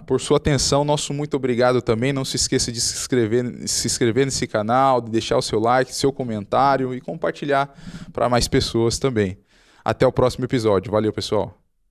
por sua atenção, nosso muito obrigado também. Não se esqueça de se inscrever nesse canal, de deixar o seu like, seu comentário e compartilhar para mais pessoas também. Até o próximo episódio. Valeu, pessoal.